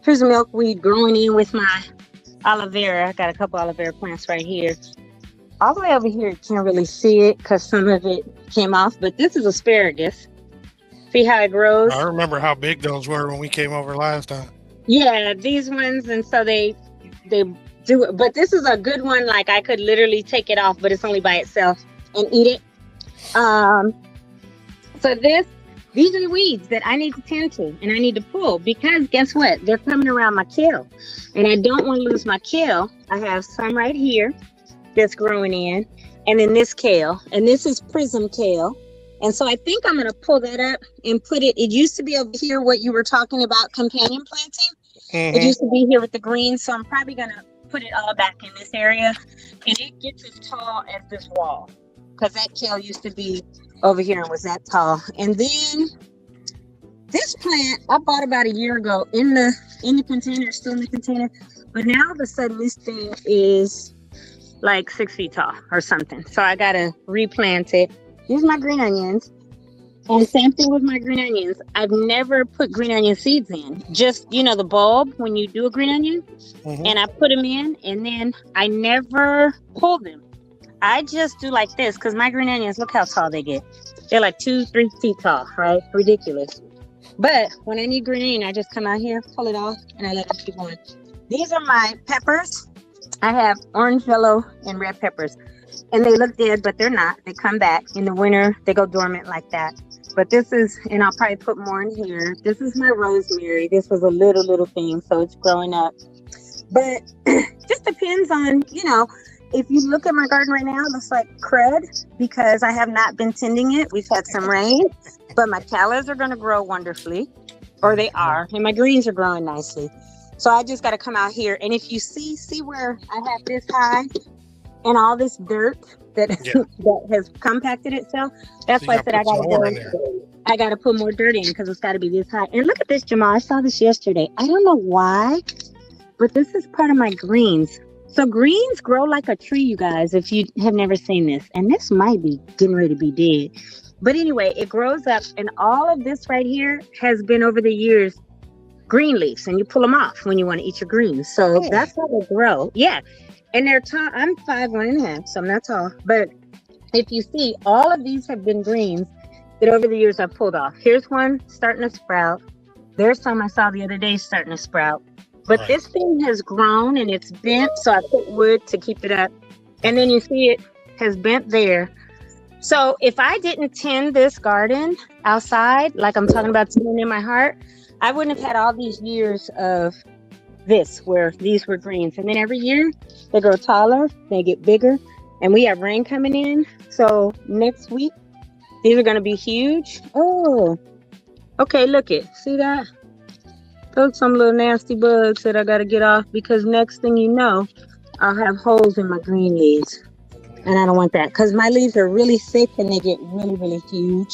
Here's a milkweed growing in with my aloe vera. I got a couple aloe vera plants right here. All the way over here, you can't really see it because some of it came off, but this is asparagus. See how it grows? I remember how big those were when we came over last time. Yeah, these ones, and so they do it. But this is a good one. Like I could literally take it off, but it's only by itself and eat it. So these are the weeds that I need to tend to and I need to pull because guess what? They're coming around my kale, and I don't want to lose my kale. I have some right here that's growing in, and then this kale, and this is prism kale. And so I think I'm going to pull that up and put it. It used to be over here, what you were talking about, companion planting. It used to be here with the greens. So I'm probably going to put it all back in this area. And it gets as tall as this wall because that kale used to be over here and was that tall. And then this plant I bought about a year ago in the container, still in the container. But now all of a sudden this thing is like 6 feet tall or something. So I got to replant it. Here's my green onions. And same thing with my green onions. I've never put green onion seeds in. Just, the bulb when you do a green onion. And I put them in and then I never pull them. I just do like this because my green onions, look how tall they get. They're like 2-3 feet tall, right? Ridiculous. But when I need green onion, I just come out here, pull it off, and I let it keep going. These are my peppers. I have orange, yellow, and red peppers. And they look dead, but they're not. They come back in the winter. They go dormant like that. But this is, and I'll probably put more in here. This is my rosemary. This was a little thing, so it's growing up. But just depends on, if you look at my garden right now, it looks like crud because I have not been tending it. We've had some rain, but my callas are going to grow wonderfully, or they are, and my greens are growing nicely. So I just got to come out here. And if you see where I have this high, and all this dirt that has compacted itself. That's why I said I got to put more dirt in because it's got to be this high. And look at this, Jamal. I saw this yesterday. I don't know why, but this is part of my greens. So greens grow like a tree, you guys, if you have never seen this. And this might be getting ready to be dead. But anyway, it grows up. And all of this right here has been over the years green leaves. And you pull them off when you want to eat your greens. So that's how they grow. Yeah. And they're tall. I'm 5'1.5", so I'm not tall. But if you see, all of these have been greens that over the years I've pulled off. Here's one starting to sprout. There's some I saw the other day starting to sprout. But this thing has grown and it's bent, so I put wood to keep it up. And then you see it has bent there. So if I didn't tend this garden outside, like I'm talking about tending in my heart, I wouldn't have had all these years of this where these were greens. And then every year they grow taller, they get bigger, and we have rain coming in. So next week these are going to be huge. Oh, okay, look it, see that? Those are some little nasty bugs that I got to get off because next thing you know I'll have holes in my green leaves, and I don't want that because my leaves are really thick and they get really huge.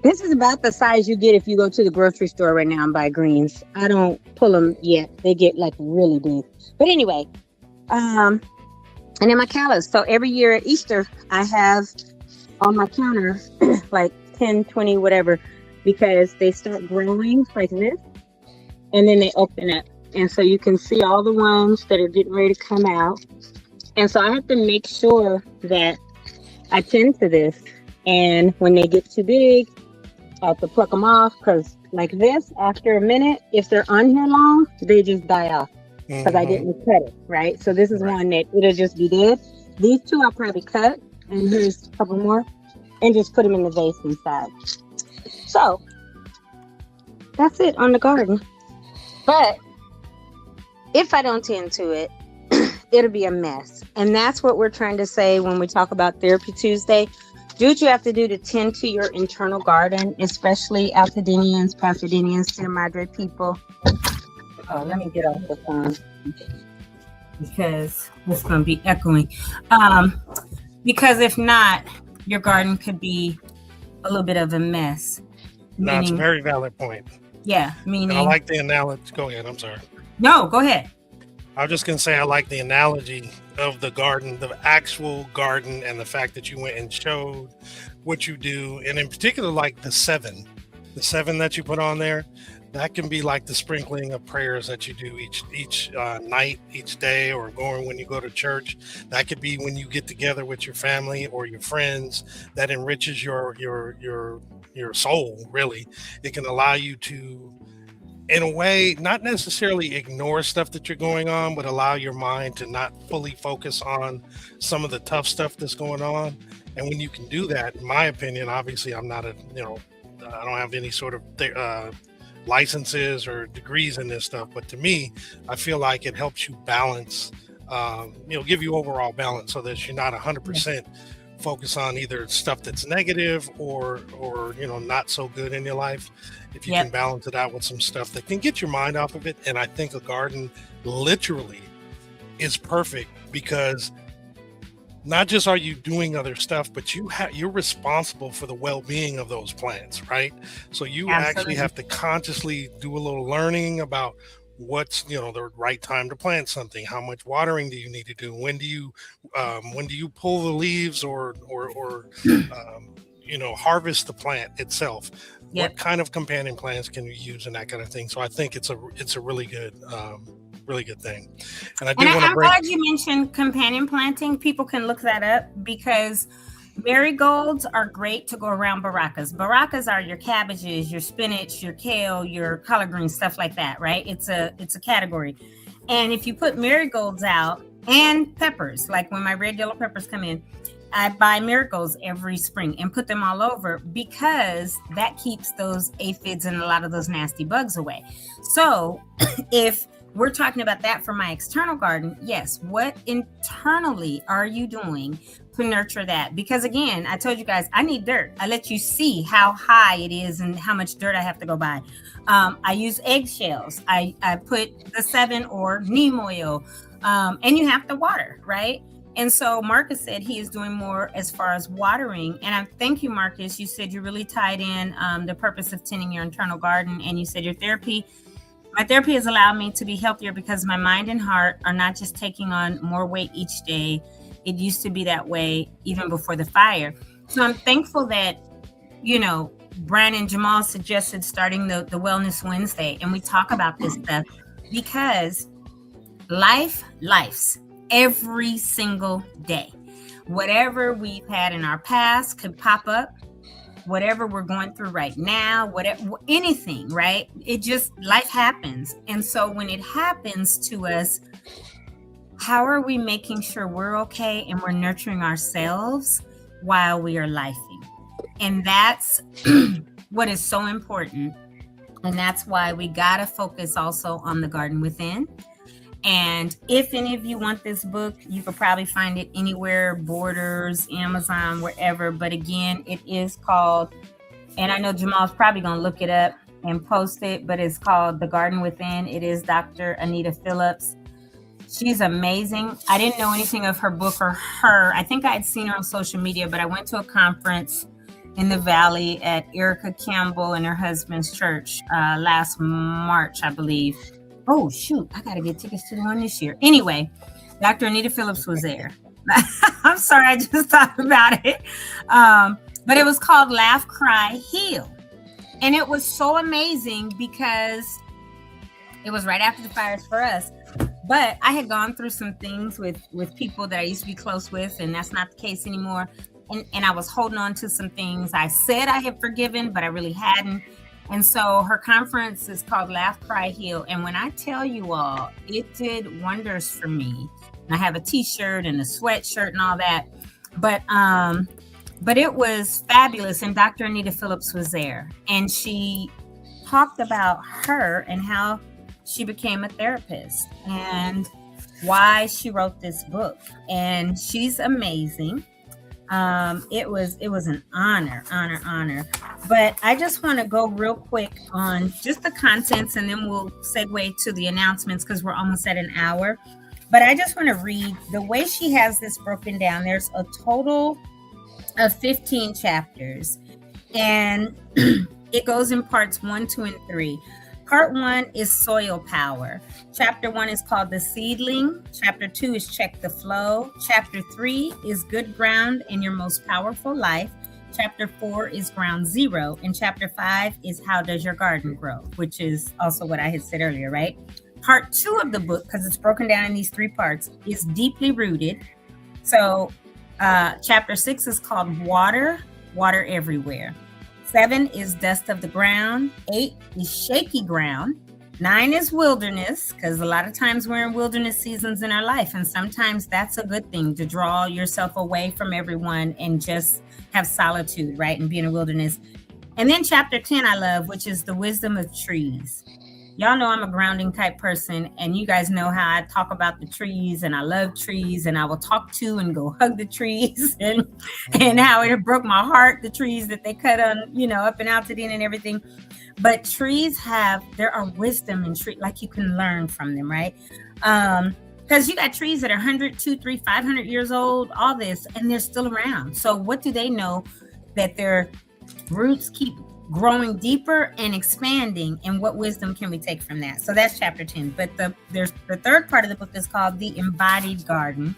This is about the size you get if you go to the grocery store right now and buy greens. I don't pull them yet. They get like really big. But anyway, and then my callas. So every year at Easter, I have on my counter like 10, 20, whatever, because they start growing like this and then they open up. And so you can see all the ones that are getting ready to come out. And so I have to make sure that I tend to this. And when they get too big, I have to pluck them off because, like this, after a minute, if they're on here long, they just die off because I didn't cut it, right? So this is Right. one that it'll just be dead. These two I'll probably cut, and here's a couple more, and just put them in the vase inside. So that's it on the garden. But if I don't tend to it, it'll be a mess. And that's what we're trying to say when we talk about Therapy Tuesday. Do what you have to do to tend to your internal garden, especially Altadenians, Pasadenians, Sierra Madre people. Oh, let me get off the phone because it's going to be echoing. Because if not, your garden could be a little bit of a mess. No, it's a very valid point. Yeah, meaning. And I like the analogy. Go ahead. I'm sorry. No, go ahead. I was just going to say I like the analogy of the garden, the actual garden, and the fact that you went and showed what you do. And in particular, like the seven that you put on there, that can be like the sprinkling of prayers that you do each night, each day, or going when you go to church. That could be when you get together with your family or your friends. That enriches your soul, really. It can allow you to, in a way, not necessarily ignore stuff that you're going on, but allow your mind to not fully focus on some of the tough stuff that's going on. And when you can do that, in my opinion, obviously I'm not I don't have any sort of licenses or degrees in this stuff, but to me, I feel like it helps you balance, give you overall balance so that you're not 100% focus on either stuff that's negative or not so good in your life. If you can balance it out with some stuff that can get your mind off of it. And I think a garden literally is perfect because not just are you doing other stuff, but you're responsible for the well-being of those plants, right? So you actually have to consciously do a little learning about what's the right time to plant something. How much watering do you need to do? When do you pull the leaves or harvest the plant itself? What kind of companion plants can you use and that kind of thing? So I think it's a really good thing. And I'm glad you mentioned companion planting. People can look that up because marigolds are great to go around baracas. Baracas are your cabbages, your spinach, your kale, your collard greens, stuff like that, right? It's a category. And if you put marigolds out and peppers, like when my red yellow peppers come in, I buy marigolds every spring and put them all over because that keeps those aphids and a lot of those nasty bugs away. So if we're talking about that for my external garden, yes, what internally are you doing to nurture that? Because again, I told you guys, I need dirt. I let you see how high it is and how much dirt I have to go buy. I use eggshells. I put the 7 or neem oil, and you have to water, right? And so Marcus said he is doing more as far as watering. And I thank you, Marcus. You said you really tied in the purpose of tending your internal garden. And you said my therapy has allowed me to be healthier because my mind and heart are not just taking on more weight each day. It used to be that way even before the fire. So I'm thankful that, Brian and Jamal suggested starting the Wellness Wednesday. And we talk about this stuff because life's every single day. Whatever we've had in our past could pop up. Whatever we're going through right now, anything, right? Life happens. And so when it happens to us, how are we making sure we're okay and we're nurturing ourselves while we are lifing? And that's what is so important. And that's why we got to focus also on the garden within. And if any of you want this book, you could probably find it anywhere, Borders, Amazon, wherever. But again, it is called, and I know Jamal's probably going to look it up and post it, but it's called The Garden Within. It is Dr. Anita Phillips. She's amazing. I didn't know anything of her book or her. I think I had seen her on social media, but I went to a conference in the Valley at Erica Campbell and her husband's church last March, I believe. Oh, shoot. I got to get tickets to the one this year. Anyway, Dr. Anita Phillips was there. I'm sorry. I just thought about it. But it was called Laugh, Cry, Heal. And it was so amazing because it was right after the fires for us. But I had gone through some things with people that I used to be close with, and that's not the case anymore. and I was holding on to some things I said I had forgiven, but I really hadn't. And so her conference is called Laugh, Cry, Heal. And when I tell you all, it did wonders for me. And I have a t-shirt and a sweatshirt and all that. But it was fabulous. And Dr. Anita Phillips was there. And she talked about her and how she became a therapist and why she wrote this book. And she's amazing. It was an honor. But I just want to go real quick on just the contents, and then we'll segue to the announcements because we're almost at an hour. But I just want to read the way she has this broken down. There's a total of 15 chapters, and it goes in parts 1, 2, and 3. Part 1 is soil power. Chapter 1 is called The Seedling. Chapter 2 is Check the Flow. Chapter 3 is Good Ground in Your Most Powerful Life. Chapter 4 is Ground Zero. And Chapter 5 is How Does Your Garden Grow, which is also what I had said earlier, right? Part 2 of the book, because it's broken down in these 3 parts, is Deeply Rooted. So Chapter 6 is called Water Everywhere. 7 is Dust of the Ground. 8 is Shaky Ground. 9 is Wilderness, because a lot of times we're in wilderness seasons in our life, and sometimes that's a good thing, to draw yourself away from everyone and just have solitude, right, and be in a wilderness. And then Chapter 10 I love, which is The Wisdom of Trees. Y'all know I'm a grounding type person, and you guys know how I talk about the trees, and I love trees, and I will talk to and go hug the trees, and how it broke my heart, the trees that they cut on, up in Altadena and everything. But trees there are wisdom in trees, like you can learn from them, right? Because you got trees that are 100, 200, 300, 500 years old, all this, and they're still around. So what do they know? That their roots keep growing deeper and expanding, and what wisdom can we take from that? So that's Chapter 10. But there's the third part of the book is called The Embodied Garden,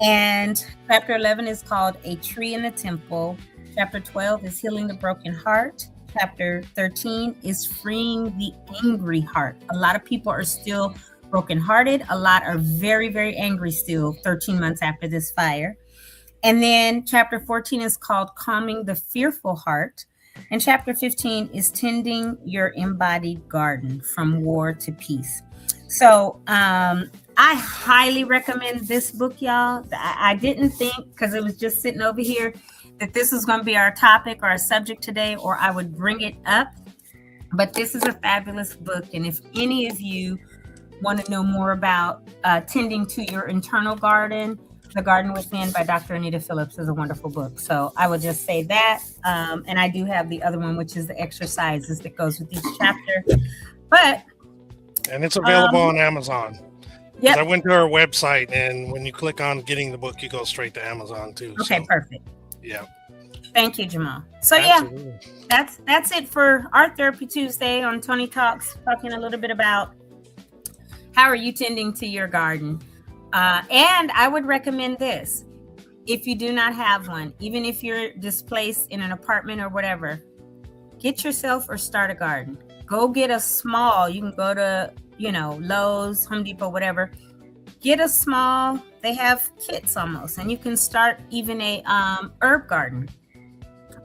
and Chapter 11 is called A Tree in the Temple. Chapter 12 is Healing the Broken Heart. Chapter 13 is Freeing the Angry Heart. A lot of people are still brokenhearted. A lot are very, very angry still 13 months after this fire. And then Chapter 14 is called Calming the Fearful Heart. And Chapter 15 is Tending Your Embodied Garden, From War to Peace. So I highly recommend this book, y'all. I didn't think, because it was just sitting over here, that this was going to be our topic or our subject today, or I would bring it up. But this is a fabulous book. And if any of you want to know more about tending to your internal garden, The Garden Within by Dr. Anita Phillips is a wonderful book. So I would just say that. And I do have the other one, which is the exercises that goes with each chapter. And it's available on Amazon. Yep. I went to our website, and when you click on getting the book, you go straight to Amazon too. Okay, perfect. Yeah. Thank you, Jamal. So Absolutely. that's it for our Therapy Tuesday on Toni Talks, talking a little bit about how are you tending to your garden. And I would recommend this. If you do not have one, even if you're displaced in an apartment or whatever, get yourself or start a garden. Go get a small, you can go to, Lowe's, Home Depot, whatever. Get a small, they have kits almost, and you can start even a herb garden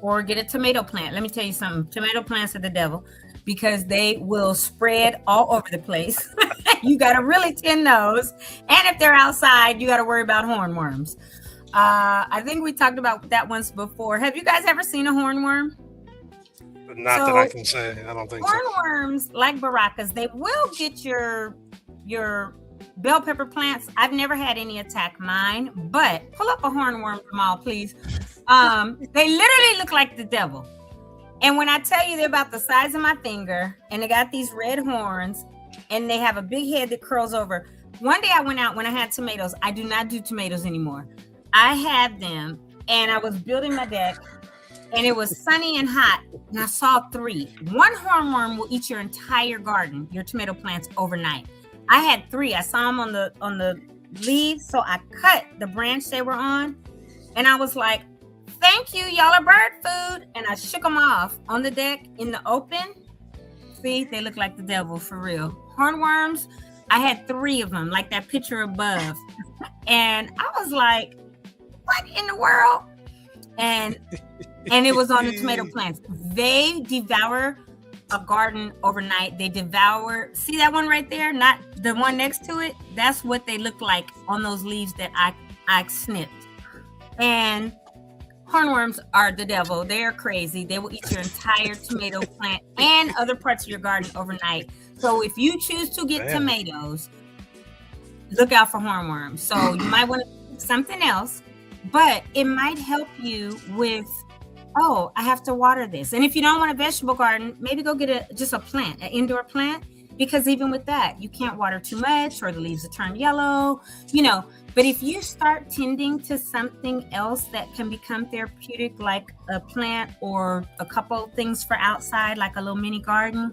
or get a tomato plant. Let me tell you something. Tomato plants are the devil because they will spread all over the place. You got to really tend those. And if they're outside, you got to worry about hornworms. I think we talked about that once before. Have you guys ever seen a hornworm? Not that I can say. I don't think so. Hornworms, like baracas, they will get your bell pepper plants. I've never had any attack mine, but pull up a hornworm, Jamal, please. They literally look like the devil. And when I tell you they're about the size of my finger, and they got these red horns, and they have a big head that curls over. One day I went out when I had tomatoes. I do not do tomatoes anymore. I had them, and I was building my deck, and it was sunny and hot, and I saw 3. One hornworm will eat your entire garden, your tomato plants, overnight. I had 3. I saw them on the leaves, so I cut the branch they were on, and I was like, thank you, y'all are bird food, and I shook them off on the deck in the open. See, they look like the devil for real. Hornworms, I had 3 of them, like that picture above, and I was like, what in the world? and it was on the tomato plants. They devour a garden overnight. They devour, see that one right there, not the one next to it? That's what they look like on those leaves that I snipped. And hornworms are the devil. They are crazy. They will eat your entire tomato plant and other parts of your garden overnight. So if you choose to get tomatoes, look out for hornworms. So you might want to do something else, but it might help you with, oh, I have to water this. And if you don't want a vegetable garden, maybe go get just a plant, an indoor plant, because even with that, you can't water too much or the leaves will turn yellow, But if you start tending to something else that can become therapeutic, like a plant or a couple things for outside, like a little mini garden,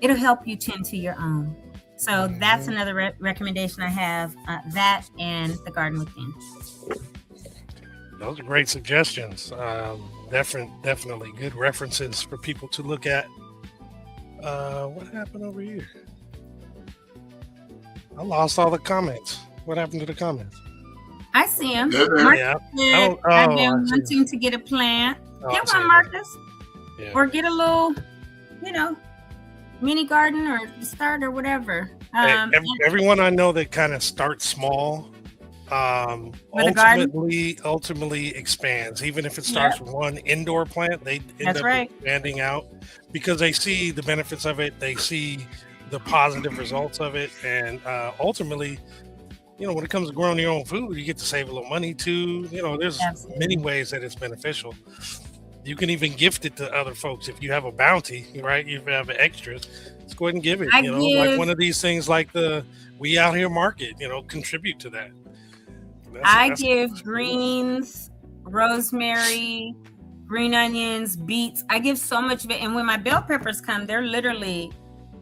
it'll help you tend to your own. So that's another recommendation I have, that and the garden within. Those are great suggestions. Definitely good references for people to look at. What happened over here? I lost all the comments. What happened to the comments? I see them. Yeah. I've been wanting to get a plant. Get one, Marcus. Yeah. Or get a little, mini garden or start or whatever. Everyone I know that kind of starts small, ultimately expands. Even if it starts with one indoor plant, they end up expanding out because they see the benefits of it. They see the positive results of it, and ultimately, when it comes to growing your own food, you get to save a little money too. There's many ways that it's beneficial. You can even gift it to other folks if you have a bounty, right? You have extras. Let's go ahead and give it. Like one of these things, like the We Out Here market. Contribute to that. I give greens, rosemary, green onions, beets. I give so much of it. And when my bell peppers come, they're literally,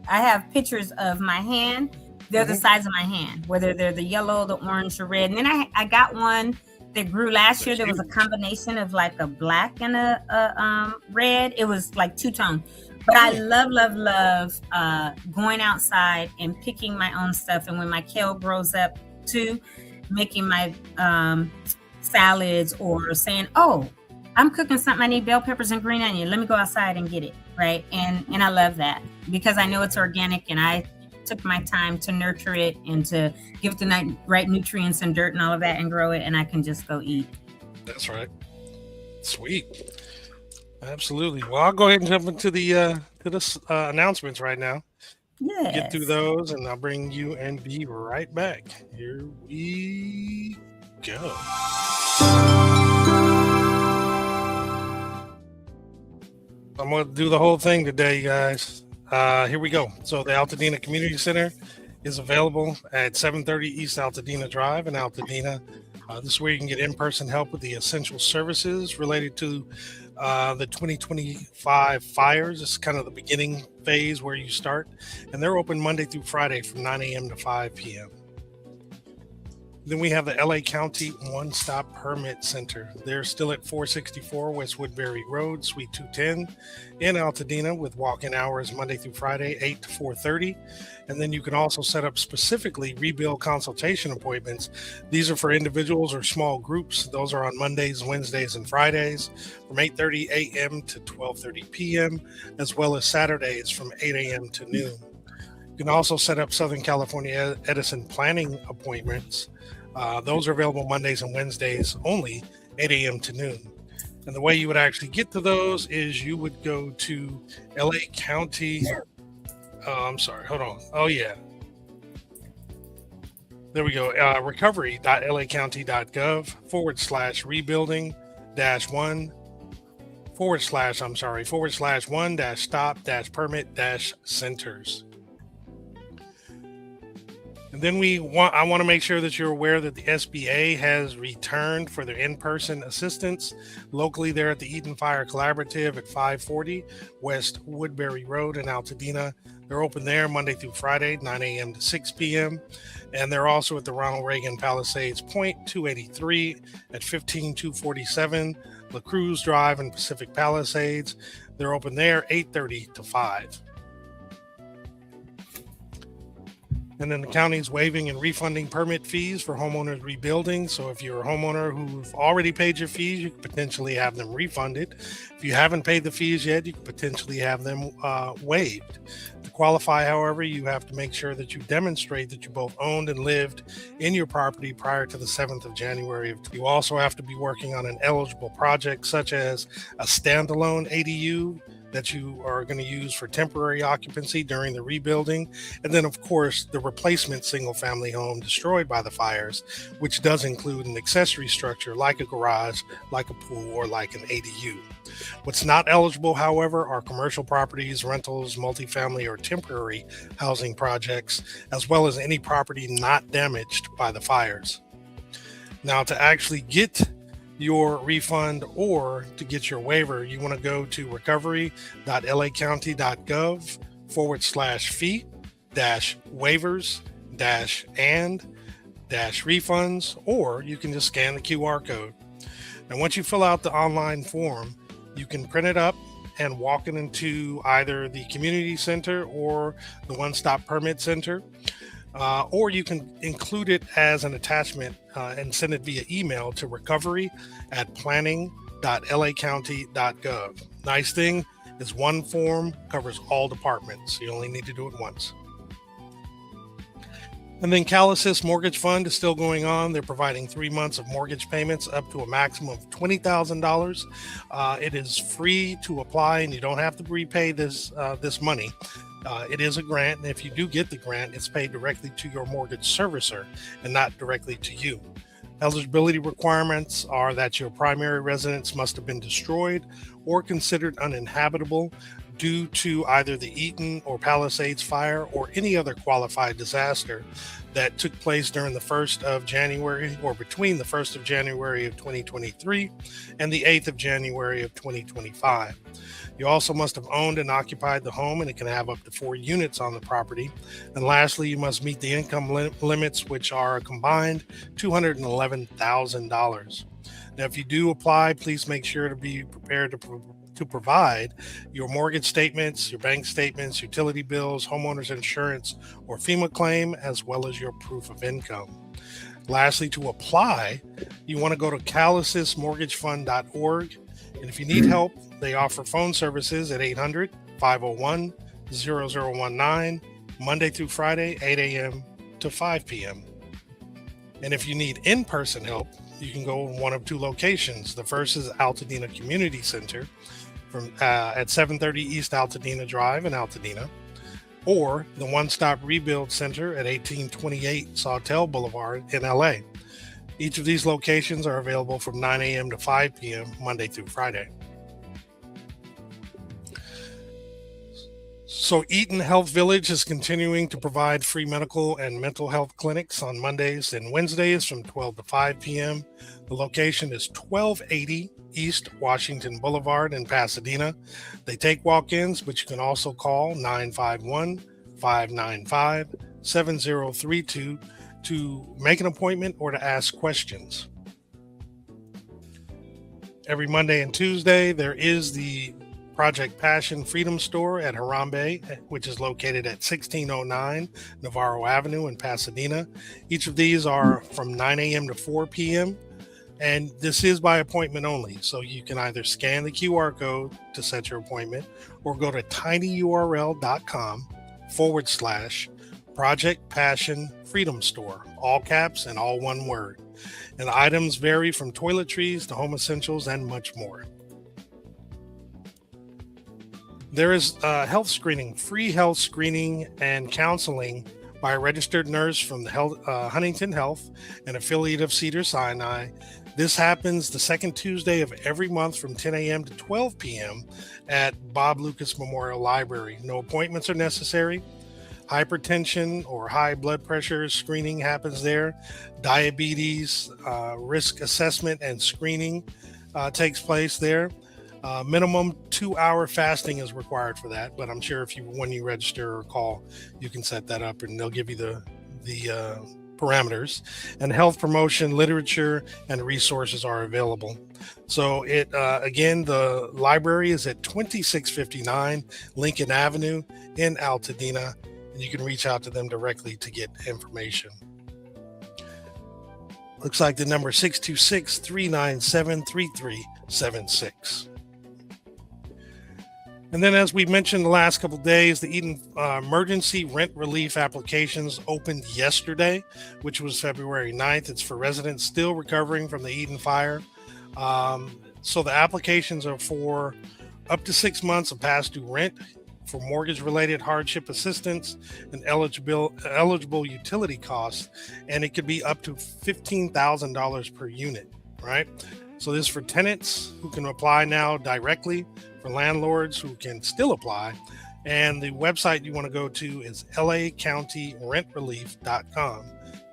I have pictures of my hand. They're the size of my hand, whether they're the yellow, the orange, or red. And then I got one that grew last year. There was a combination of like a black and a red. It was like two-tone. But I love going outside and picking my own stuff. And when my kale grows up too, making my salads or saying, oh, I'm cooking something, I need bell peppers and green onion. Let me go outside and get it, right? And I love that because I know it's organic and I took my time to nurture it and to give it the right nutrients and dirt and all of that and grow it, and I can just go eat. That's right. Sweet. Absolutely. Well, I'll go ahead and jump into the announcements right now. Yes. Get through those, and I'll bring you and be right back. Here we go. I'm going to do the whole thing today, guys. Here we go. So the Altadena Community Center is available at 730 East Altadena Drive in Altadena. This is where you can get in-person help with the essential services related to the 2025 fires. This is kind of the beginning phase where you start. And they're open Monday through Friday from 9 a.m. to 5 p.m. Then we have the LA County One Stop Permit Center. They're still at 464 West Woodbury Road, Suite 210 in Altadena with walk-in hours Monday through Friday, 8 to 4:30. And then you can also set up specifically rebuild consultation appointments. These are for individuals or small groups. Those are on Mondays, Wednesdays, and Fridays from 8:30 a.m. to 12:30 p.m., as well as Saturdays from 8 a.m. to noon. You can also set up Southern California Edison planning appointments. Those are available Mondays and Wednesdays only, 8 a.m. to noon. And the way you would actually get to those is you would go to LA County. I'm sorry, hold on. Oh, yeah. There we go. recovery.lacounty.gov/rebuilding-1/1-stop-permit-centers. And then I want to make sure that you're aware that the SBA has returned for their in-person assistance. Locally, they're at the Eden Fire Collaborative at 540 West Woodbury Road in Altadena. They're open there Monday through Friday, 9 a.m. to 6 p.m. And they're also at the Ronald Reagan Palisades Point 283 at 15247 La Cruz Drive in Pacific Palisades. They're open there 8:30 to 5. And then the county's waiving and refunding permit fees for homeowners rebuilding. So if you're a homeowner who've already paid your fees, you could potentially have them refunded. If you haven't paid the fees yet, you could potentially have them waived. To qualify, however, you have to make sure that you demonstrate that you both owned and lived in your property prior to the 7th of January. You also have to be working on an eligible project, such as a standalone ADU that you are going to use for temporary occupancy during the rebuilding. And then, of course, the replacement single family home destroyed by the fires, which does include an accessory structure like a garage, like a pool, or like an ADU. What's not eligible, however, are commercial properties, rentals, multifamily, or temporary housing projects, as well as any property not damaged by the fires. Now, to actually get your refund or to get your waiver, you want to go to recovery.lacounty.gov/fee-waivers-and-refunds, or you can just scan the QR code. Now, once you fill out the online form, you can print it up and walk it into either the community center or the one-stop permit center. Or you can include it as an attachment and send it via email to recovery@planning.lacounty.gov. Nice thing is one form covers all departments. You only need to do it once. And then CalAssist Mortgage Fund is still going on. They're providing 3 months of mortgage payments up to a maximum of $20,000. It is free to apply, and you don't have to repay this money. It is a grant, and if you do get the grant, it's paid directly to your mortgage servicer and not directly to you. Eligibility requirements are that your primary residence must have been destroyed or considered uninhabitable due to either the Eaton or Palisades fire or any other qualified disaster that took place during the 1st of January or between the 1st of January of 2023 and the 8th of January of 2025. You also must have owned and occupied the home, and it can have up to 4 units on the property. And lastly, you must meet the income limits, which are a combined $211,000. Now, if you do apply, please make sure to be prepared to provide your mortgage statements, your bank statements, utility bills, homeowners insurance, or FEMA claim, as well as your proof of income. Lastly, to apply, you want to go to calassistmortgagefund.org. And if you need help, they offer phone services at 800-501-0019, Monday through Friday, 8 a.m. to 5 p.m. And if you need in-person help, you can go in one of 2 locations. The first is Altadena Community Center at 730 East Altadena Drive in Altadena, or the One Stop Rebuild Center at 1828 Sawtell Boulevard in LA. Each of these locations are available from 9 a.m. to 5 p.m. Monday through Friday. So Eaton Health Village is continuing to provide free medical and mental health clinics on Mondays and Wednesdays from 12 to 5 p.m. The location is 1280 East Washington Boulevard in Pasadena. They take walk-ins, but you can also call 951-595-7032 to make an appointment or to ask questions. Every Monday and Tuesday, there is the Project Passion Freedom Store at Harambe, which is located at 1609 Navarro Avenue in Pasadena. Each of these are from 9 a.m. to 4 p.m. And this is by appointment only. So you can either scan the QR code to set your appointment or go to tinyurl.com/Project Passion Freedom Store, all caps and all one word. And items vary from toiletries to home essentials and much more. There is health screening, free health screening and counseling by a registered nurse from the Huntington Health, an affiliate of Cedars-Sinai. This happens the second Tuesday of every month from 10 a.m. to 12 p.m. at Bob Lucas Memorial Library. No appointments are necessary. Hypertension or high blood pressure screening happens there. Diabetes, risk assessment and screening takes place there. Minimum 2-hour fasting is required for that, but I'm sure when you register or call, you can set that up and they'll give you the parameters. And health promotion, literature, and resources are available. So again, the library is at 2659 Lincoln Avenue in Altadena. and you can reach out to them directly to get information. Looks like the number 626-397-3376. And then, as we mentioned the last couple of days, the Eden emergency rent relief applications opened yesterday, which was February 9th. It's for residents still recovering from the Eden fire. So the applications are for up to 6 months of past due rent, for mortgage-related hardship assistance, and eligible utility costs, and it could be up to $15,000 per unit, right? So this is for tenants who can apply now directly, for landlords who can still apply, and the website you want to go to is lacountyrentrelief.com.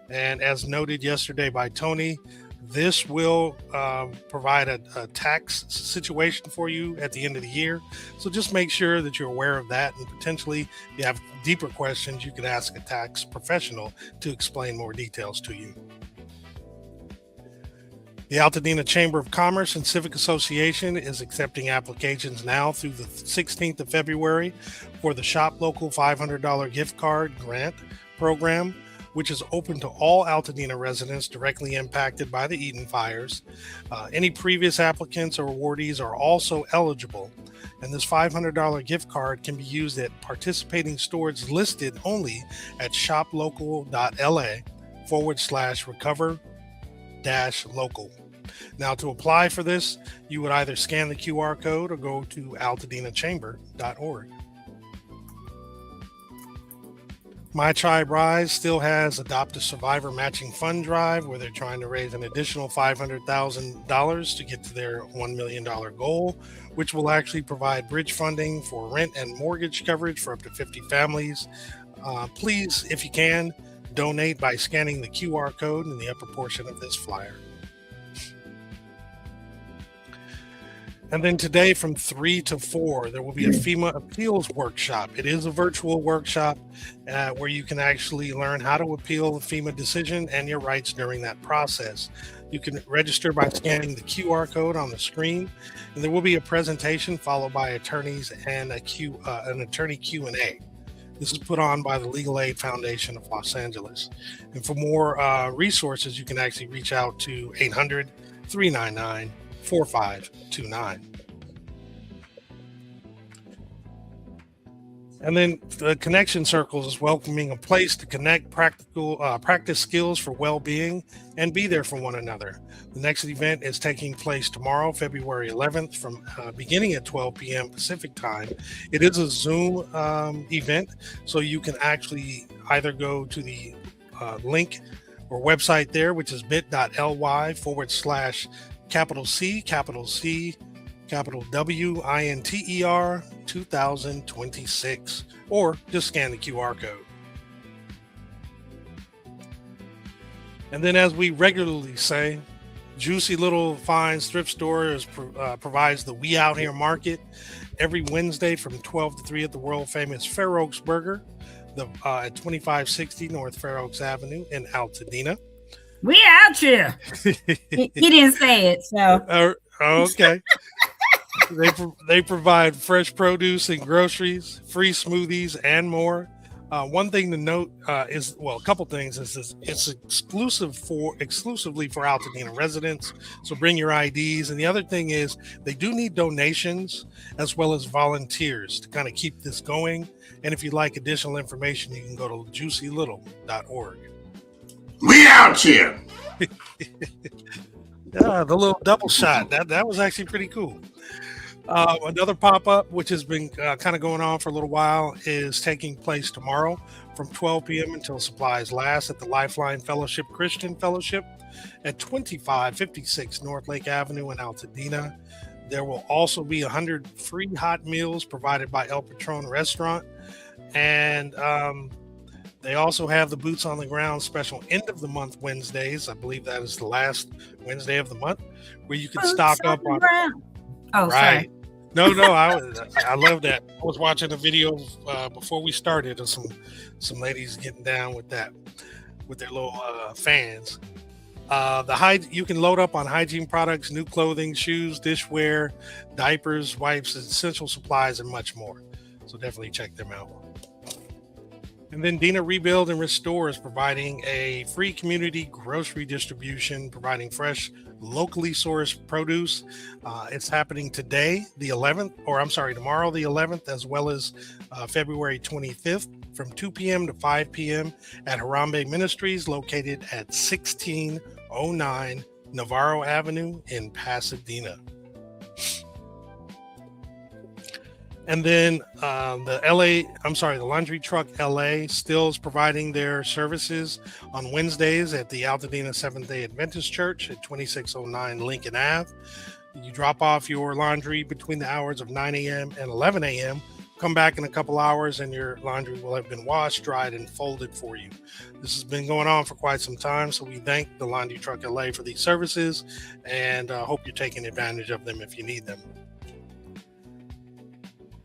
And as noted yesterday by Toni, this will provide a tax situation for you at the end of the year. So just make sure that you're aware of that, and potentially if you have deeper questions, you can ask a tax professional to explain more details to you. The Altadena Chamber of Commerce and Civic Association is accepting applications now through the 16th of February for the Shop Local $500 gift card grant program, which is open to all Altadena residents directly impacted by the Eden fires. Any previous applicants or awardees are also eligible, and this $500 gift card can be used at participating stores listed only at shoplocal.la/recover-local. Now, to apply for this, you would either scan the QR code or go to altadenachamber.org. My Tribe Rise still has Adopt a Survivor matching fund drive, where they're trying to raise an additional $500,000 to get to their $1 million goal, which will actually provide bridge funding for rent and mortgage coverage for up to 50 families. Please, if you can, donate by scanning the QR code in the upper portion of this flyer. And then today from 3 to 4, there will be a FEMA appeals workshop. It is a virtual workshop where you can actually learn how to appeal the FEMA decision and your rights during that process. You can register by scanning the QR code on the screen, and there will be a presentation followed by attorneys and an attorney Q&A. This is put on by the Legal Aid Foundation of Los Angeles. And for more resources, you can actually reach out to 800-399-4529. And then the Connection Circles is welcoming a place to connect practice skills for well-being and be there for one another. The next event is taking place tomorrow, February 11th, from beginning at 12 p.m. Pacific time. It is a Zoom event, so you can actually either go to the link or website there, which is bit.ly/C, WINTER 2026, or just scan the QR code. And then, as we regularly say, Juicy Little Finds Thrift Store provides the We Out Here Market every Wednesday from 12 to 3 at the world famous Fair Oaks Burger at 2560 North Fair Oaks Avenue in Altadena. We out here. He didn't say it, so. Okay. They provide fresh produce and groceries, free smoothies, and more. One thing to note is, well, a couple things is it's exclusively for Altadena residents. So bring your IDs. And the other thing is they do need donations as well as volunteers to kind of keep this going. And if you'd like additional information, you can go to juicylittle.org. We out here. Yeah, the little double shot. That was actually pretty cool. Another pop-up, which has been kind of going on for a little while, is taking place tomorrow from 12 p.m. until supplies last at the Lifeline Fellowship Christian Fellowship at 2556 North Lake Avenue in Altadena. There will also be 100 free hot meals provided by El Patron Restaurant. And they also have the Boots on the Ground special end of the month Wednesdays. I believe that is the last Wednesday of the month, where you can stock up on. Oh, right. Sorry. No, I love that. I was watching a video before we started of some ladies getting down with that, with their little fans. You can load up on hygiene products, new clothing, shoes, dishware, diapers, wipes, essential supplies, and much more. So definitely check them out. And then Dina Rebuild and Restore is providing a free community grocery distribution, providing fresh, locally sourced produce. It's happening today, tomorrow, the 11th, as well as February 25th from 2 p.m. to 5 p.m. at Harambe Ministries, located at 1609 Navarro Avenue in Pasadena. And then the Laundry Truck LA still is providing their services on Wednesdays at the Altadena Seventh-day Adventist Church at 2609 Lincoln Ave. You drop off your laundry between the hours of 9 a.m. and 11 a.m. Come back in a couple hours and your laundry will have been washed, dried, and folded for you. This has been going on for quite some time, so we thank the Laundry Truck LA for these services and hope you're taking advantage of them if you need them.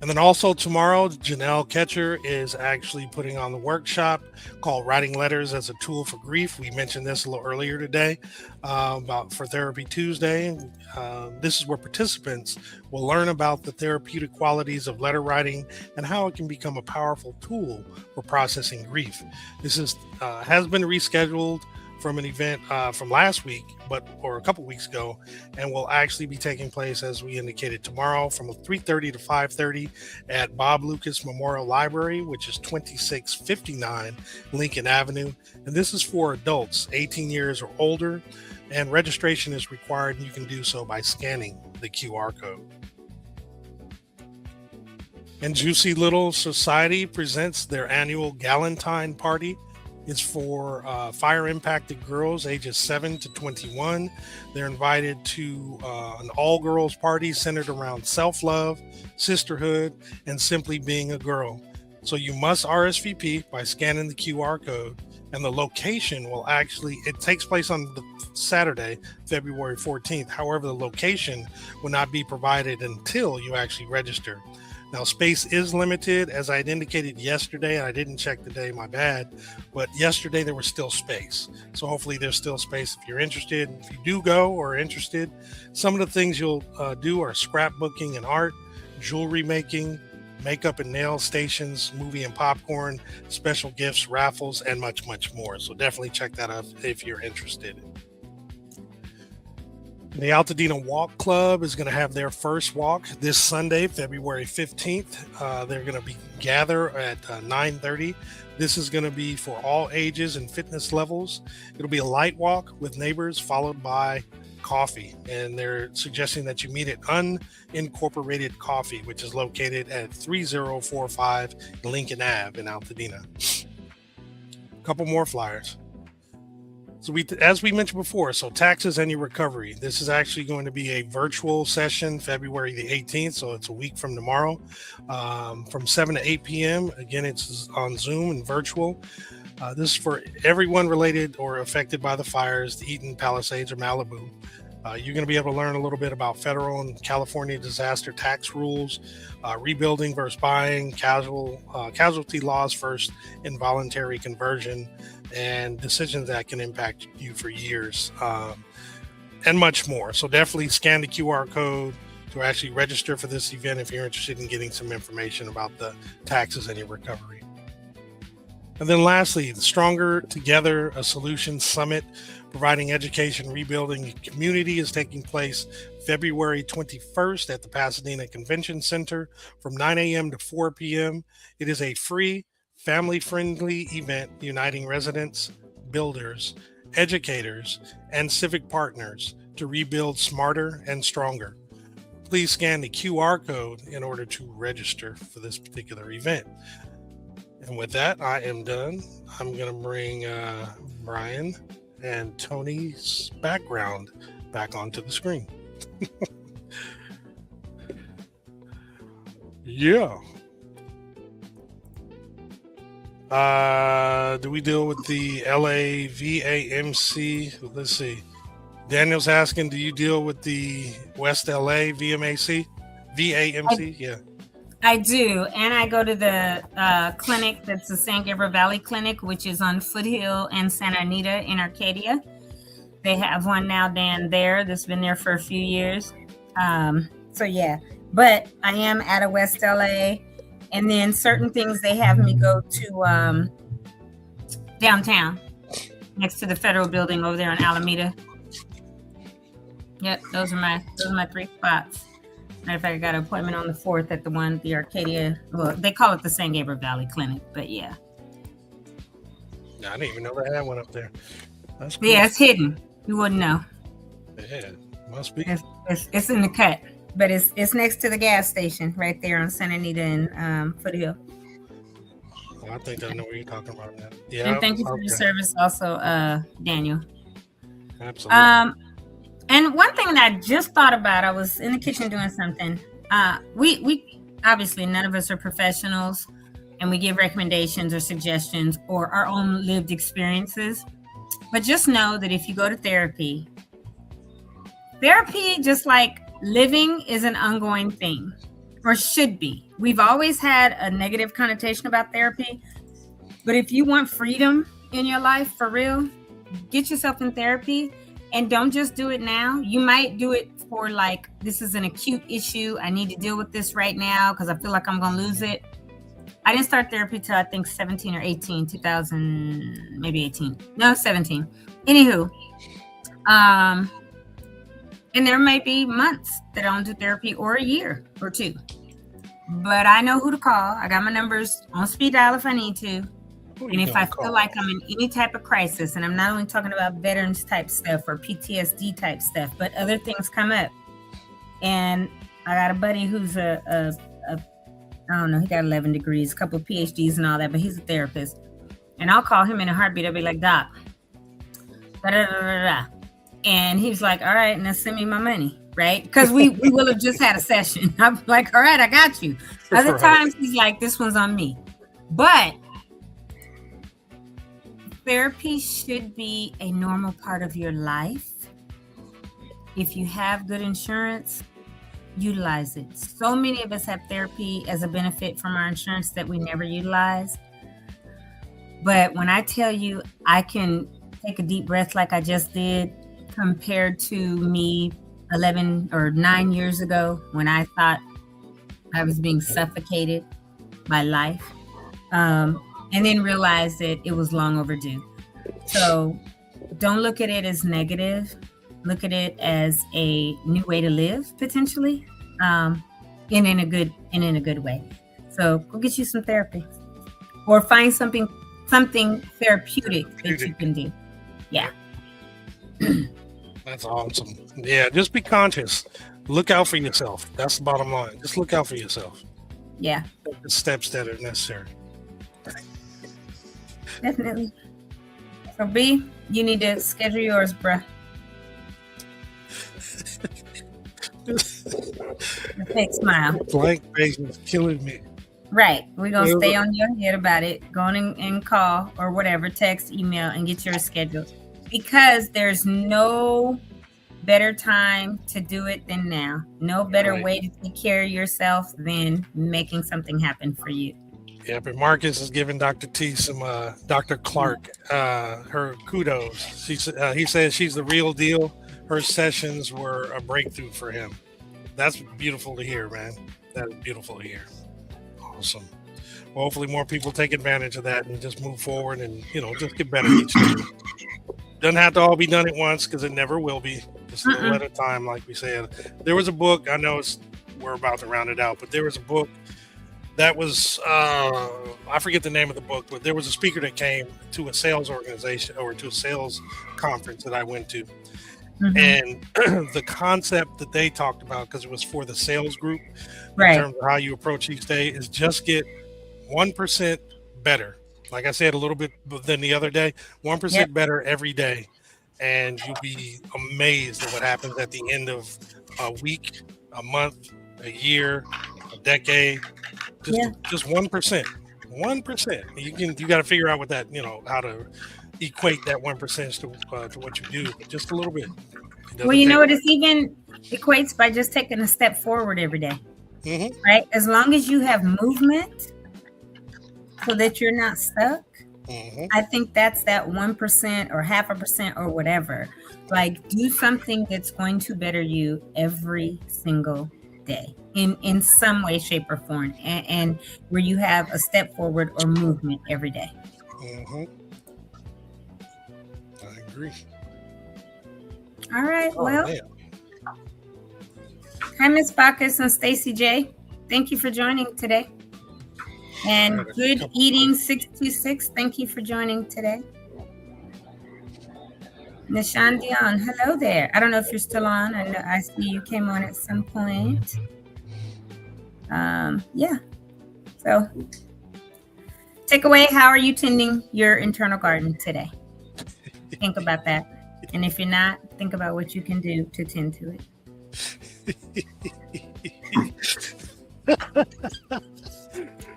And then also tomorrow, Janelle Ketcher is actually putting on the workshop called Writing Letters as a Tool for Grief. We mentioned this a little earlier today for Therapy Tuesday. This is where participants will learn about the therapeutic qualities of letter writing and how it can become a powerful tool for processing grief. This has been rescheduled from an event from last week, or a couple weeks ago, and will actually be taking place, as we indicated, tomorrow from 3:30 to 5:30 at Bob Lucas Memorial Library, which is 2659 Lincoln Avenue. And this is for adults 18 years or older, and registration is required, and you can do so by scanning the QR code. And Juicy Little Society presents their annual Galentine Party. It's for fire-impacted girls ages 7 to 21. They're invited to an all-girls party centered around self-love, sisterhood, and simply being a girl. So you must RSVP by scanning the QR code, and the location it takes place on the Saturday, February 14th. However, the location will not be provided until you actually register. Now, space is limited, as I had indicated yesterday, and I didn't check today, my bad, but yesterday there was still space. So hopefully there's still space if you're interested. If you do go or are interested, some of the things you'll do are scrapbooking and art, jewelry making, makeup and nail stations, movie and popcorn, special gifts, raffles, and much, much more. So definitely check that out if you're interested. The Altadena Walk Club is going to have their first walk this Sunday, February 15th. They're going to gather at 9:30. This is going to be for all ages and fitness levels. It'll be a light walk with neighbors followed by coffee. And they're suggesting that you meet at Unincorporated Coffee, which is located at 3045 Lincoln Ave in Altadena. A couple more flyers. So as we mentioned before, taxes and your recovery. This is actually going to be a virtual session, February the 18th. So it's a week from tomorrow, from 7 to 8 p.m. Again, it's on Zoom and virtual. This is for everyone related or affected by the fires, the Eaton, Palisades, or Malibu. You're going to be able to learn a little bit about federal and California disaster tax rules, rebuilding versus buying, casualty laws versus involuntary conversion, and decisions that can impact you for years, and much more. So definitely scan the QR code to actually register for this event if you're interested in getting some information about the taxes and your recovery. And then lastly, the Stronger Together, a Solutions Summit, providing education, rebuilding community, is taking place February 21st at the Pasadena Convention Center from 9 a.m. to 4 p.m. It is a free, family-friendly event uniting residents, builders, educators, and civic partners to rebuild smarter and stronger. Please scan the QR code in order to register for this particular event. And with that, I am done. I'm going to bring Brian and Tony's background back onto the screen. Yeah. Do we deal with the LAVAMC? Let's see. Daniel's asking, do you deal with the West LA VAMC? Yeah. I do. And I go to the clinic that's the San Gabriel Valley Clinic, which is on Foothill and Santa Anita in Arcadia. They have one now down there that's been there for a few years. So yeah, but I am out of West LA. And then certain things they have me go to downtown, next to the federal building over there in Alameda. Yep, those are my 3 spots. Matter of fact, I got an appointment on the 4th at the Arcadia. Well, they call it the San Gabriel Valley Clinic, but yeah. I didn't even know they had one up there. That's cool. Yeah, it's hidden. You wouldn't know. Yeah, must be. It's in the cut, but it's next to the gas station right there on Santa Anita and Foothill. Well, I think I know what you're talking about now. Yeah. And thank you for your service, also, Daniel. Absolutely. And one thing that I just thought about, I was in the kitchen doing something. We obviously, none of us are professionals, and we give recommendations or suggestions or our own lived experiences. But just know that if you go to therapy, just like living, is an ongoing thing, or should be. We've always had a negative connotation about therapy, but if you want freedom in your life for real, get yourself in therapy. And don't just do it now. You might do it for like, this is an acute issue. I need to deal with this right now because I feel like I'm going to lose it. I didn't start therapy till I think 17 or 18, 2000, maybe 18. No, 17. Anywho. And there might be months that I don't do therapy, or a year or 2. But I know who to call. I got my numbers on speed dial if I need to. And if I feel like I'm in any type of crisis, and I'm not only talking about veterans type stuff or PTSD type stuff, but other things come up. And I got a buddy who's I don't know, he got 11 degrees, a couple of PhDs and all that, but he's a therapist. And I'll call him in a heartbeat. I'll be like, Doc, da-da-da-da-da. And he's like, all right, now send me my money, right? Because we will have just had a session. I'm like, all right, I got you. Other times he's like, this one's on me. But therapy should be a normal part of your life. If you have good insurance, utilize it. So many of us have therapy as a benefit from our insurance that we never utilize. But when I tell you I can take a deep breath like I just did, compared to me 11 or 9 years ago when I thought I was being suffocated by life, and then realize that it was long overdue. So don't look at it as negative. Look at it as a new way to live, potentially, and in a good way. So go get you some therapy, or find something therapeutic that you can do. Yeah. That's awesome. Yeah, just be conscious. Look out for yourself. That's the bottom line. Just look out for yourself. Yeah. Take the steps that are necessary. Definitely. So B, you need to schedule yours, bruh. Fake smile. Blank face is killing me. Right. We're going to stay on your head about it. Go on and call or whatever, text, email, and get yours scheduled. Because there's no better time to do it than now. No better way to take care of yourself than making something happen for you. Yeah, but Marcus is giving Dr. T some, Dr. Clark, her kudos. He says she's the real deal. Her sessions were a breakthrough for him. That's beautiful to hear, man. That is beautiful to hear. Awesome. Well, hopefully more people take advantage of that and just move forward and, just get better each day. Doesn't have to all be done at once, because it never will be. Just a little at a time, like we said. There was a book, I know we're about to round it out, but there was a book that was, I forget the name of the book, but there was a speaker that came to a sales organization or to a sales conference that I went to. And the concept that they talked about, because it was for the sales group, in terms of how you approach each day, is just get 1% better. Like I said a little bit than the other day, 1% better every day. And you'll be amazed at what happens at the end of a week, a month, a year, a decade. Just 1%. 1%. You got to figure out what that, how to equate that 1% to what you do. Just a little bit. Well, it even equates by just taking a step forward every day. Right? As long as you have movement so that you're not stuck, I think that's that 1% or 0.5% or whatever. Like, do something that's going to better you every single day in some way, shape, or form, and where you have a step forward or movement every day. Mm-hmm. I agree. All right. Oh, Well, man. hi, Ms. Bacchus and Stacy J. Thank you for joining today. And Good Eating 626, thank you for joining today. Nishan Dion, hello there. I don't know if you're still on. I know I see you came on at some point. Yeah. So, takeaway: how are you tending your internal garden today? Think about that. And if you're not, think about what you can do to tend to it.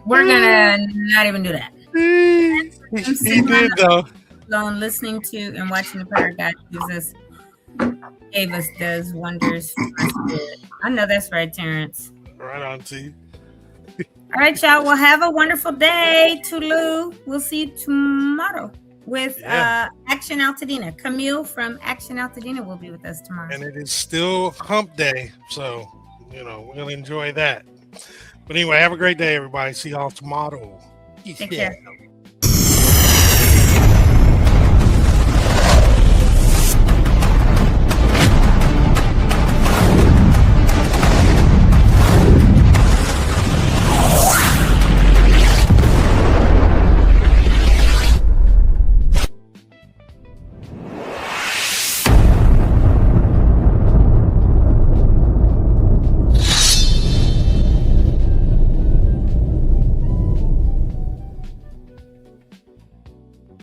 We're gonna not even do that. He did though. Alone, listening to and watching the power God gave us does wonders for our spirit. I know that's right, Terrence. Right on to you. All right, y'all. Well, have a wonderful day. Tulu. We'll see you tomorrow with Action Altadena. Camille from Action Altadena will be with us tomorrow. And it is still hump day, so we'll enjoy that. But anyway, have a great day, everybody. See y'all tomorrow. Take care.